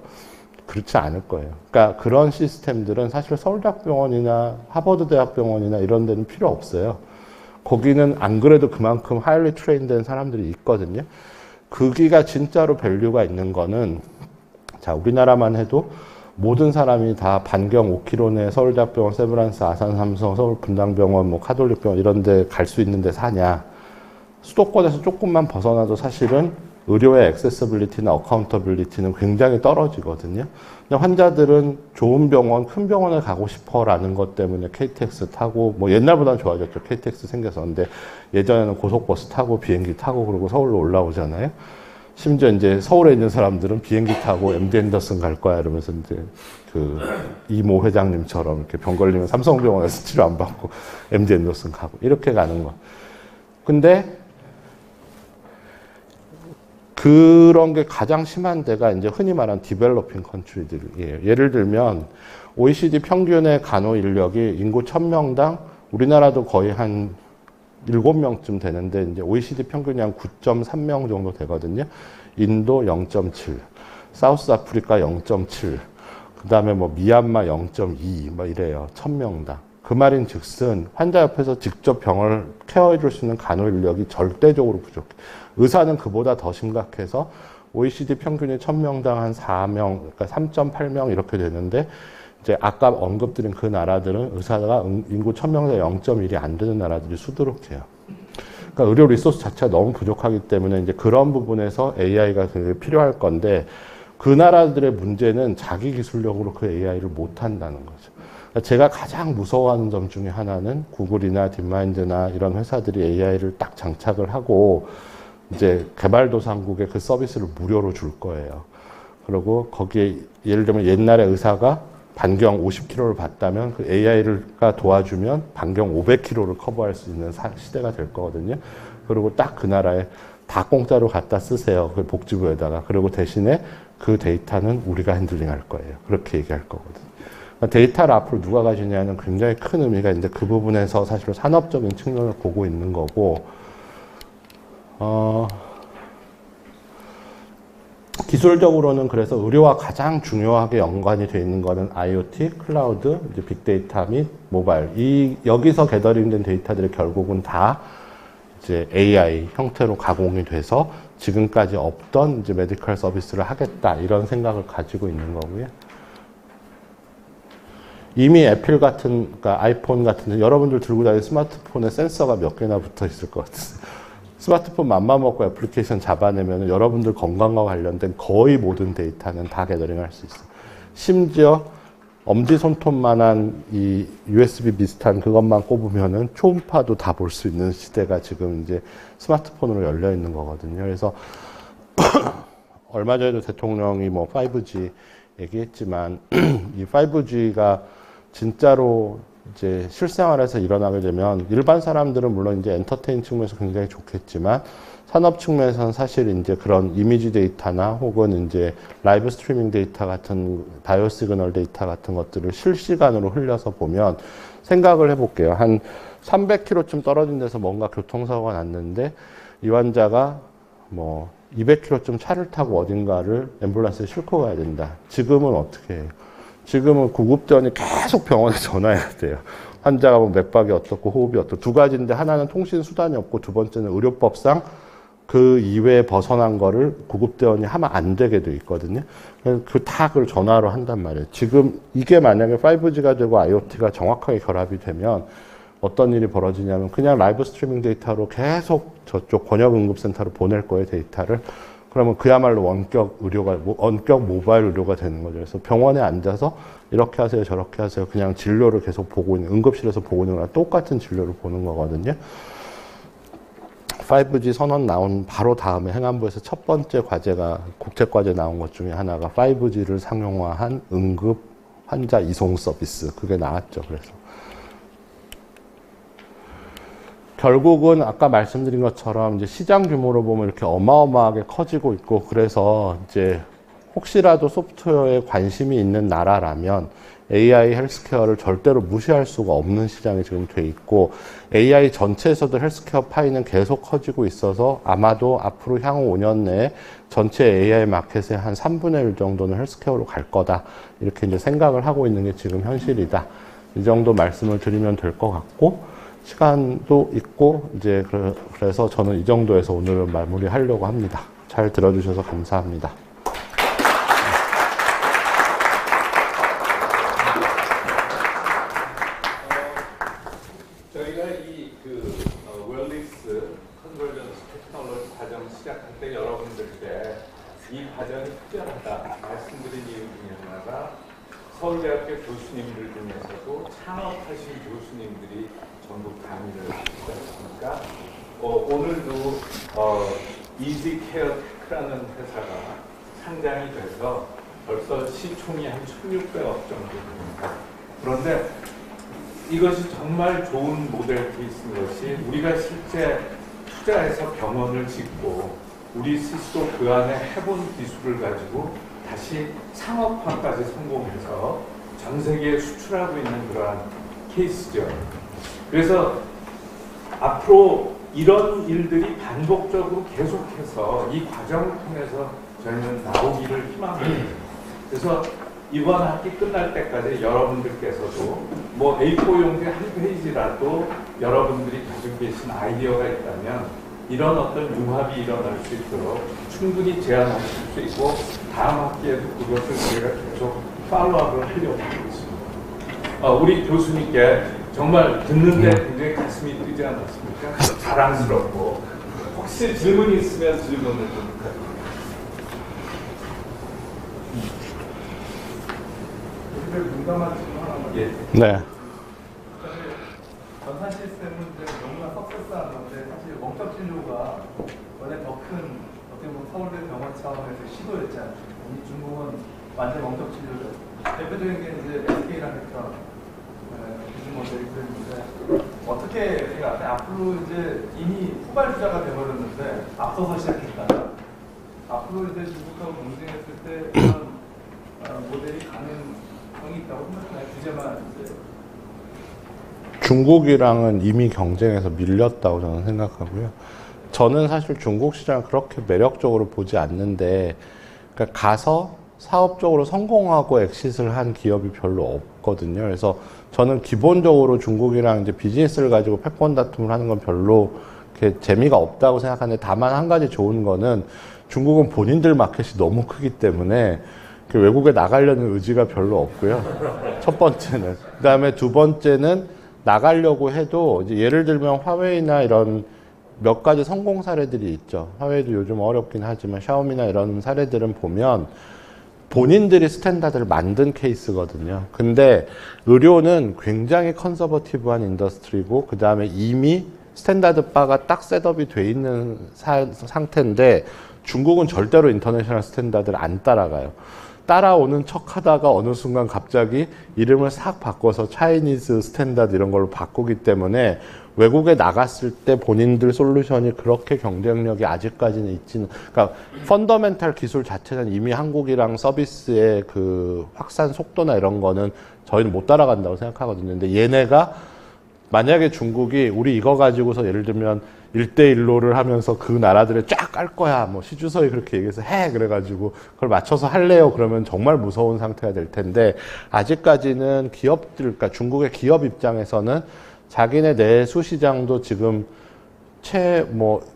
그렇지 않을 거예요. 그러니까 그런 시스템들은 사실 서울대학병원이나 하버드대학병원이나 이런 데는 필요 없어요. 거기는 안 그래도 그만큼 하이리 트레인된 사람들이 있거든요. 거기가 진짜로 밸류가 있는 거는, 자, 우리나라만 해도 모든 사람이 다 반경 5km 내 서울대학병원, 세브란스, 아산, 삼성, 서울 분당병원, 뭐 카톨릭병원 이런 데 갈 수 있는 데 사냐. 수도권에서 조금만 벗어나도 사실은 의료의 액세서빌리티나 어카운터빌리티는 굉장히 떨어지거든요. 근데 환자들은 좋은 병원, 큰 병원에 가고 싶어라는 것 때문에 KTX 타고, 뭐 옛날보다는 좋아졌죠. KTX 생겨서. 근데 예전에는 고속버스 타고 비행기 타고 그러고 서울로 올라오잖아요. 심지어 이제 서울에 있는 사람들은 비행기 타고 MD 앤더슨 갈 거야 이러면서 이제 그 이모 회장님처럼 이렇게 병 걸리면 삼성병원에서 치료 안 받고 MD 앤더슨 가고 이렇게 가는 거. 근데 그런 게 가장 심한 데가 이제 흔히 말하는 디벨로핑 컨트리들이에요. 예를 들면 OECD 평균의 간호 인력이 인구 1000명당 우리나라도 거의 한 7명쯤 되는데, 이제 OECD 평균이 한 9.3명 정도 되거든요. 인도 0.7, 사우스 아프리카 0.7, 그 다음에 뭐 미얀마 0.2, 뭐 이래요. 1000명당. 그 말인 즉슨 환자 옆에서 직접 병을 케어해 줄 수 있는 간호 인력이 절대적으로 부족해. 의사는 그보다 더 심각해서 OECD 평균이 1000명당 한 4명, 그러니까 3.8명 이렇게 되는데, 이제 아까 언급드린 그 나라들은 의사가 인구 1000명당 0.1이 안 되는 나라들이 수두룩해요. 그러니까 의료 리소스 자체가 너무 부족하기 때문에 이제 그런 부분에서 AI가 굉장히 필요할 건데, 그 나라들의 문제는 자기 기술력으로 그 AI를 못 한다는 거죠. 그러니까 제가 가장 무서워하는 점 중에 하나는 구글이나 딥마인드나 이런 회사들이 AI를 딱 장착을 하고 이제 개발도상국에 그 서비스를 무료로 줄 거예요. 그리고 거기에 예를 들면 옛날에 의사가 반경 50km를 봤다면 그 AI가 도와주면 반경 500km를 커버할 수 있는 시대가 될 거거든요. 그리고 딱 그 나라에 다 공짜로 갖다 쓰세요. 그 복지부에다가. 그리고 대신에 그 데이터는 우리가 핸들링 할 거예요. 그렇게 얘기할 거거든요. 그러니까 데이터를 앞으로 누가 가지냐는 굉장히 큰 의미가 있는데, 그 부분에서 사실 산업적인 측면을 보고 있는 거고, 기술적으로는 그래서 의료와 가장 중요하게 연관이 되어 있는 거는 IoT, 클라우드, 이제 빅데이터 및 모바일. 여기서 게더링된 데이터들이 결국은 다 이제 AI 형태로 가공이 돼서 지금까지 없던 이제 메디컬 서비스를 하겠다 이런 생각을 가지고 있는 거고요. 이미 애플 같은, 그러니까 아이폰 같은 여러분들 들고 다니는 스마트폰에 센서가 몇 개나 붙어 있을 것 같아요. 스마트폰 맘만 먹고 애플리케이션 잡아내면 여러분들 건강과 관련된 거의 모든 데이터는 다 게더링 할 수 있어요. 심지어 엄지손톱만한 이 USB 비슷한 그것만 꼽으면은 초음파도 다 볼 수 있는 시대가 지금 이제 스마트폰으로 열려 있는 거거든요. 그래서 얼마 전에도 대통령이 뭐 5G 얘기했지만 이 5G가 진짜로 이제 실생활에서 일어나게 되면 일반 사람들은 물론 이제 엔터테인 측면에서 굉장히 좋겠지만 산업 측면에서는 사실 이제 그런 이미지 데이터나 혹은 이제 라이브 스트리밍 데이터 같은 바이오 시그널 데이터 같은 것들을 실시간으로 흘려서 보면 생각을 해볼게요. 한 300km쯤 떨어진 데서 뭔가 교통사고가 났는데 이 환자가 뭐 200km쯤 차를 타고 어딘가를 앰뷸런스에 싣고 가야 된다. 지금은 어떻게 해요? 지금은 구급대원이 계속 병원에 전화해야 돼요. 환자가 뭐 맥박이 어떻고 호흡이 어떻고 두 가지인데 하나는 통신 수단이 없고 두 번째는 의료법상 그 이외에 벗어난 거를 구급대원이 하면 안 되게 돼 있거든요. 그 다 그걸 전화로 한단 말이에요. 지금 이게 만약에 5G가 되고 IoT가 정확하게 결합이 되면 어떤 일이 벌어지냐면 그냥 라이브 스트리밍 데이터로 계속 저쪽 권역응급센터로 보낼 거예요, 데이터를. 그러면 그야말로 원격 의료가, 원격 모바일 의료가 되는 거죠. 그래서 병원에 앉아서 이렇게 하세요, 저렇게 하세요. 그냥 진료를 계속 보고 있는, 응급실에서 보고 있는 거랑 똑같은 진료를 보는 거거든요. 5G 선언 나온 바로 다음에 행안부에서 첫 번째 과제가, 국제과제 나온 것 중에 하나가 5G를 상용화한 응급 환자 이송 서비스. 그게 나왔죠. 그래서. 결국은 아까 말씀드린 것처럼 이제 시장 규모로 보면 이렇게 어마어마하게 커지고 있고 그래서 이제 혹시라도 소프트웨어에 관심이 있는 나라라면 AI 헬스케어를 절대로 무시할 수가 없는 시장이 지금 돼 있고 AI 전체에서도 헬스케어 파이는 계속 커지고 있어서 아마도 앞으로 향후 5년 내에 전체 AI 마켓의 한 3분의 1 정도는 헬스케어로 갈 거다. 이렇게 이제 생각을 하고 있는 게 지금 현실이다. 이 정도 말씀을 드리면 될 것 같고 시간도 있고 이제 그래서 저는 이 정도에서 오늘은 마무리하려고 합니다. 잘 들어주셔서 감사합니다. 저희가 이 웰니스 컨버전스 테크놀로지 과정 시작할 때 여러분들께 이 과정이 특별하다 말씀드린 이유 중에 하나가 서울대학교 교수님들 중에서도 창업하신 교수님들이 전부 강의를 하셨으니까 오늘도 이지케어테크라는 회사가 상장이 돼서 벌써 시총이 한 1,600억 정도 됩니다. 그런데 이것이 정말 좋은 모델 케이스인 것이 우리가 실제 투자해서 병원을 짓고 우리 스스로 그 안에 해본 기술을 가지고 다시 상업화까지 성공해서 전 세계에 수출하고 있는 그러한 케이스죠. 그래서 앞으로 이런 일들이 반복적으로 계속해서 이 과정을 통해서 저희는 나오기를 희망합니다. 그래서 이번 학기 끝날 때까지 여러분들께서도 뭐 A4 용지 한 페이지라도 여러분들이 가지고 계신 아이디어가 있다면 이런 어떤 융합이 일어날 수 있도록 충분히 제안하실 수 있고 다음 학기에도 그것을 우리가 계속 팔로우업을 하려고 하고 있습니다. 우리 교수님께 정말 듣는데 굉장히 가슴이 뛰지 않았습니까? 자랑스럽고 혹시 질문이 있으면 질문을 좀 부탁드립니다. 민감한 질문 하나만. 예. 네. 전산 시스템은 너무나 석세스한 건데 사실 원격 진료가 원래 더 큰 어떻게 보면 서울대 병원 차원에서 시도였지 않습니까? 이 중국은 완전 원격 진료죠. 대표적인 게 이제 SK랑 했던 기술 모델이 있는데 어떻게 생각하세요? 앞으로 이제 이미 후발주자가 되어버렸는데 앞서서 시작했다가 앞으로 이제 중국하고 경쟁했을 때 그런 모델이 가능성이 있다고 생각하나요? 규제만 이제 중국이랑은 이미 경쟁에서 밀렸다고 저는 생각하고요. 저는 사실 중국 시장을 그렇게 매력적으로 보지 않는데 그러니까 가서 사업적으로 성공하고 엑싯을 한 기업이 별로 없거든요. 그래서 저는 기본적으로 중국이랑 이제 비즈니스를 가지고 패권 다툼을 하는 건 별로 이렇게 재미가 없다고 생각하는데, 다만 한 가지 좋은 거는 중국은 본인들 마켓이 너무 크기 때문에 외국에 나가려는 의지가 별로 없고요. 첫 번째는. 그 다음에 두 번째는 나가려고 해도 이제 예를 들면 화웨이나 이런 몇 가지 성공 사례들이 있죠. 화웨이도 요즘 어렵긴 하지만 샤오미나 이런 사례들은 보면 본인들이 스탠다드를 만든 케이스거든요. 근데 의료는 굉장히 컨서버티브한 인더스트리고, 그 다음에 이미 스탠다드 바가 딱 셋업이 돼 있는 상태인데, 중국은 절대로 인터내셔널 스탠다드를 안 따라가요. 따라오는 척 하다가 어느 순간 갑자기 이름을 싹 바꿔서 차이니즈 스탠다드 이런 걸로 바꾸기 때문에 외국에 나갔을 때 본인들 솔루션이 그렇게 경쟁력이 아직까지는 있지는, 그러니까 펀더멘탈 기술 자체는 이미 한국이랑 서비스의 그 확산 속도나 이런 거는 저희는 못 따라간다고 생각하거든요. 근데 얘네가 만약에 중국이 우리 이거 가지고서 예를 들면 1대1로를 하면서 그 나라들에 쫙 깔 거야, 뭐 시주서에 그렇게 얘기해서 해 그래가지고 그걸 맞춰서 할래요 그러면 정말 무서운 상태가 될 텐데, 아직까지는 기업들, 그러니까 중국의 기업 입장에서는 자기네 내수 시장도 지금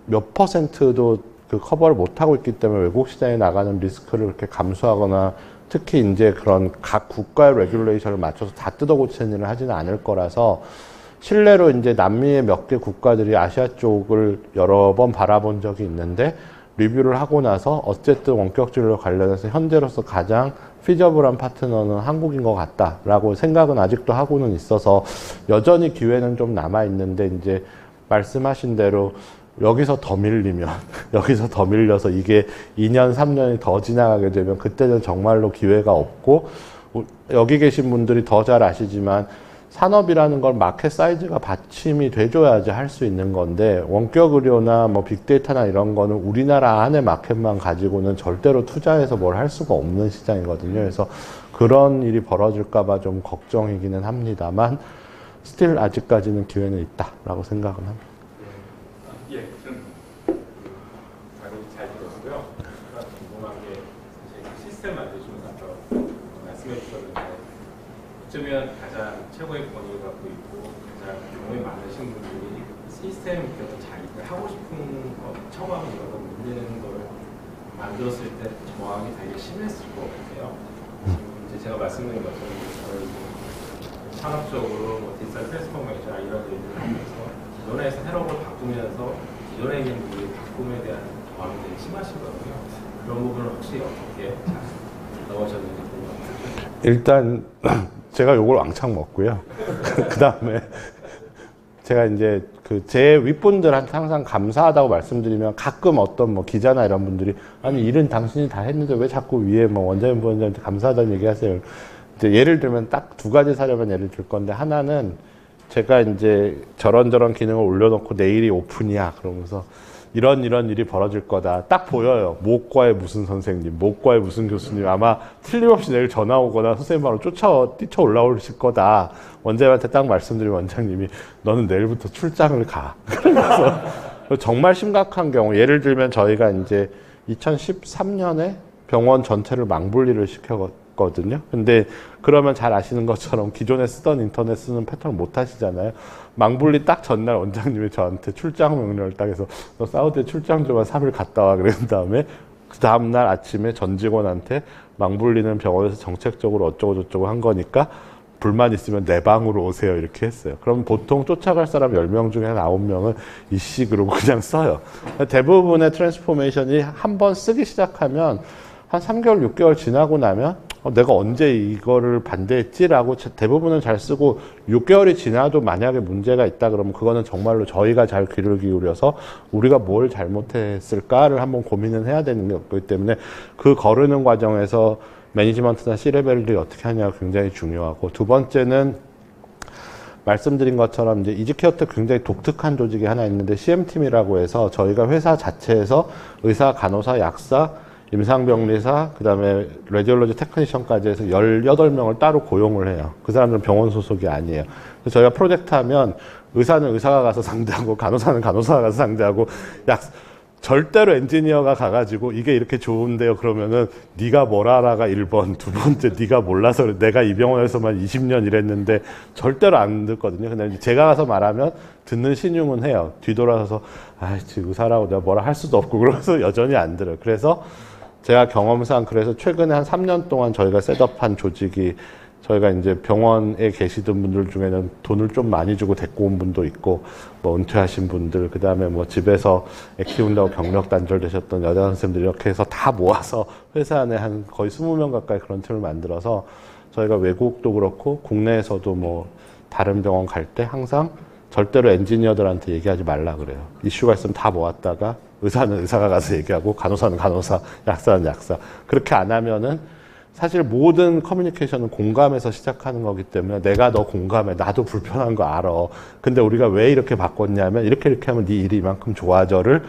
몇 퍼센트도 그 커버를 못 하고 있기 때문에 외국 시장에 나가는 리스크를 그렇게 감수하거나, 특히 이제 그런 각 국가의 레귤레이션을 맞춰서 다 뜯어고치는 일을 하지는 않을 거라서, 실내로 이제 남미의 몇 개 국가들이 아시아 쪽을 여러 번 바라본 적이 있는데, 리뷰를 하고 나서 어쨌든 원격 진료 관련해서 현재로서 가장 피저블한 파트너는 한국인 것 같다라고 생각은 아직도 하고는 있어서, 여전히 기회는 좀 남아 있는데, 이제 말씀하신 대로 여기서 더 밀리면 여기서 더 밀려서 이게 2년 3년이 더 지나가게 되면 그때는 정말로 기회가 없고, 여기 계신 분들이 더 잘 아시지만 산업이라는 걸 마켓 사이즈가 받침이 돼줘야지 할 수 있는 건데, 원격 의료나 뭐 빅데이터나 이런 거는 우리나라 안에 마켓만 가지고는 절대로 투자해서 뭘 할 수가 없는 시장이거든요. 그래서 그런 일이 벌어질까봐 좀 걱정이기는 합니다만, 스틸 아직까지는 기회는 있다라고 생각은 합니다. 예, 좀 말을 잘 들었고요. 하나 궁금한 게, 사실 시스템 만드시면서 아까 말씀해 주셨는데, 어쩌면 가장 최고의 권위를 갖고 있고 가장 경험이 많으신 분들이 시스템 어떤 자기가 하고 싶은 거, 처음하는 이런 문제는 걸 만들었을 때 저항이 되게 심했을 것 같아요. 이제 제가 말씀드린 것처럼 저희 산업적으로 뭐 디지털 트랜스포메이션 이런 일을 하면서 기존에서 새로운 걸 바꾸면서 기존에 있는 분들이 바꿈에 대한 저항이 되게 심하시거든요. 그런 부분을 혹시 어떻게 잘 넣으셨는지 궁금합니다. 일단 제가 요걸 왕창 먹고요. 그 다음에 제가 이제 제 윗분들한테 항상 감사하다고 말씀드리면, 가끔 어떤 뭐 기자나 이런 분들이 아니 일은 당신이 다 했는데 왜 자꾸 위에 뭐 원장님 부원장한테 감사하다는 얘기하세요. 이제 예를 들면 딱 두 가지 사례만 예를 들 건데, 하나는 제가 이제 저런 기능을 올려놓고 내일이 오픈이야 그러면서 이런 일이 벌어질 거다. 딱 보여요. 모과의 무슨 선생님, 모과의 무슨 교수님, 아마 틀림없이 내일 전화 오거나 선생님 바로 뛰쳐 올라오실 거다. 원장님한테 딱 말씀드린 원장님이 너는 내일부터 출장을 가. 그래서 정말 심각한 경우, 예를 들면 저희가 이제 2013년에 병원 전체를 망분리를 시켰거든요. 근데 그러면 잘 아시는 것처럼 기존에 쓰던 인터넷 쓰는 패턴을 못 하시잖아요. 망분리 딱 전날 원장님이 저한테 출장 명령을 딱 해서 너 사우디에 출장 좀 한 3일 갔다 와 그런 다음에, 그 다음날 아침에 전 직원한테 망분리는 병원에서 정책적으로 어쩌고 저쩌고 한 거니까 불만 있으면 내 방으로 오세요 이렇게 했어요. 그럼 보통 쫓아갈 사람 10명 중에 한 9명은 이씨 그러고 그냥 써요. 대부분의 트랜스포메이션이 한번 쓰기 시작하면 한 3개월 6개월 지나고 나면 내가 언제 이거를 반대했지라고 대부분은 잘 쓰고, 6개월이 지나도 만약에 문제가 있다 그러면 그거는 정말로 저희가 잘 귀를 기울여서 우리가 뭘 잘못했을까를 한번 고민을 해야 되는 거기 때문에, 그 거르는 과정에서 매니지먼트나 C레벨들이 어떻게 하냐가 굉장히 중요하고, 두 번째는 말씀드린 것처럼 이제 이지케어트 굉장히 독특한 조직이 하나 있는데, CM팀이라고 해서 저희가 회사 자체에서 의사, 간호사, 약사, 임상병리사, 그 다음에 레디올로지 테크니션까지 해서 18명을 따로 고용을 해요. 그 사람들은 병원 소속이 아니에요. 그래서 저희가 프로젝트 하면 의사는 의사가 가서 상대하고, 간호사는 간호사가 가서 상대하고, 절대로 엔지니어가 가가지고 이게 이렇게 좋은데요 그러면은 네가 뭘 알아가 1번, 두 번째 네가 몰라서 그래. 내가 이 병원에서만 20년 일했는데 절대로 안 듣거든요. 근데 이제 제가 가서 말하면 듣는 신용은 해요. 뒤돌아서서 아이씨 의사라고 내가 뭐라 할 수도 없고 그러면서 여전히 안 들어요. 그래서 제가 경험상 그래서 최근에 한 3년 동안 저희가 셋업한 조직이 저희가 이제 병원에 계시던 분들 중에는 돈을 좀 많이 주고 데리고 온 분도 있고, 뭐 은퇴하신 분들, 그 다음에 뭐 집에서 애 키운다고 경력 단절되셨던 여자 선생님들 이렇게 해서 다 모아서 회사 안에 한 거의 20명 가까이 그런 팀을 만들어서 저희가 외국도 그렇고 국내에서도 뭐 다른 병원 갈 때 항상 절대로 엔지니어들한테 얘기하지 말라 그래요. 이슈가 있으면 다 모았다가 의사는 의사가 가서 얘기하고 간호사는 간호사, 약사는 약사. 그렇게 안 하면은 사실 모든 커뮤니케이션은 공감에서 시작하는 거기 때문에 내가 너 공감해. 나도 불편한 거 알아. 근데 우리가 왜 이렇게 바꿨냐면 이렇게 하면 네 일이 이만큼 좋아져를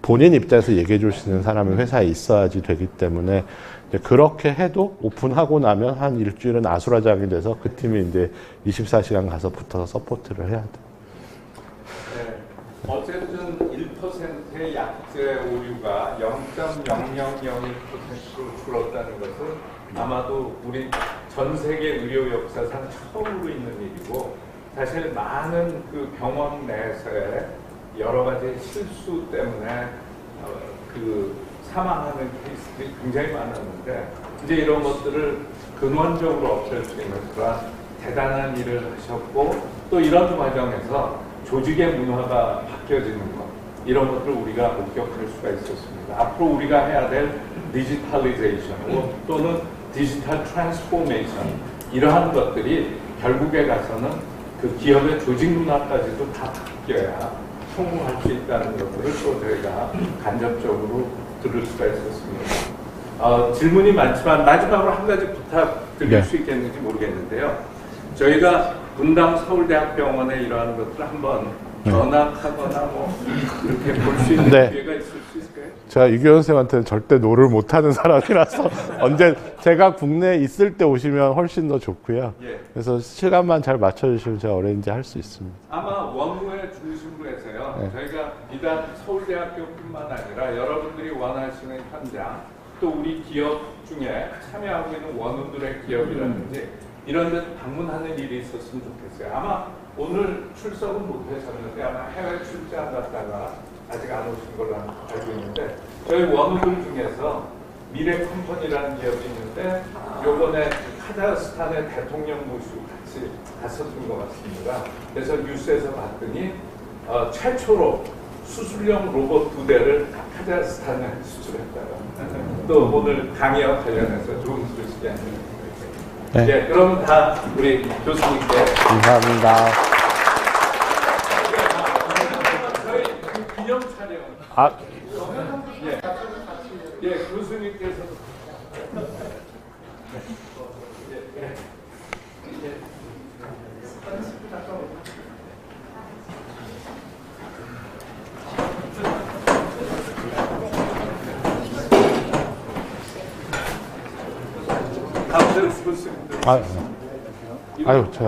본인 입장에서 얘기해 줄 수 있는 사람이 회사에 있어야지 되기 때문에 이제 그렇게 해도 오픈하고 나면 한 일주일은 아수라장이 돼서 그 팀이 이제 24시간 가서 붙어서 서포트를 해야 돼. 네. 어쨌든 1%의 약제 오류가 0.0001%로 줄었다는 것은 아마도 우리 전 세계 의료 역사상 처음으로 있는 일이고, 사실 많은 그 병원 내에서의 여러 가지 실수 때문에 그 사망하는 케이스들이 굉장히 많았는데, 이제 이런 것들을 근원적으로 없앨 수 있는 그런 대단한 일을 하셨고, 또 이런 과정에서 조직의 문화가 바뀌어지는 것, 이런 것들을 우리가 목격할 수가 있었습니다. 앞으로 우리가 해야 될 디지털리제이션 또는 디지털 트랜스포메이션, 이러한 것들이 결국에 가서는 그 기업의 조직 문화까지도 다 바뀌어야 성공할 수 있다는 것들을 또 저희가 간접적으로 들을 수가 있었습니다. 질문이 많지만 마지막으로 한 가지 부탁드릴 수 있겠는지 모르겠는데요. 저희가 분당 서울대학병원에 이러한 것들을 한번 전학하거나 뭐 이렇게 볼 수 있는 기회가 있을 수 있을까요? 제가 유교원 선생님한테는 절대 노를 못하는 사람이라서 언제 제가 국내에 있을 때 오시면 훨씬 더 좋고요. 그래서 시간만 잘 맞춰주시면 제가 어레인지 할 수 있습니다. 아마 원무의 중심으로 해서요. 저희가 비단 서울대학교뿐만 아니라 여러분들이 원하시는 현장, 또 우리 기업 중에 참여하고 있는 원우들의 기업이라든지 이런 데 방문하는 일이 있었으면 좋겠어요. 아마 오늘 출석은 못하셨는데 아마 해외 출장 갔다가 아직 안 오신 걸로 알고 있는데, 저희 원우들 중에서 미래 컴퍼니라는 기업이 있는데 요번에 카자흐스탄의 대통령 모시고 같이 갔었던 것 같습니다. 그래서 뉴스에서 봤더니 최초로 수술용 로봇 2대를 카자흐스탄에 수출했다가 또 오늘 강의와 관련해서 좋은 소식이 아니에요. 네. 네, 그럼 다 우리 교수님께 감사합니다. 저희 기념 촬영. 예, 교수님께서 다들 교수님들. 아유, 제가.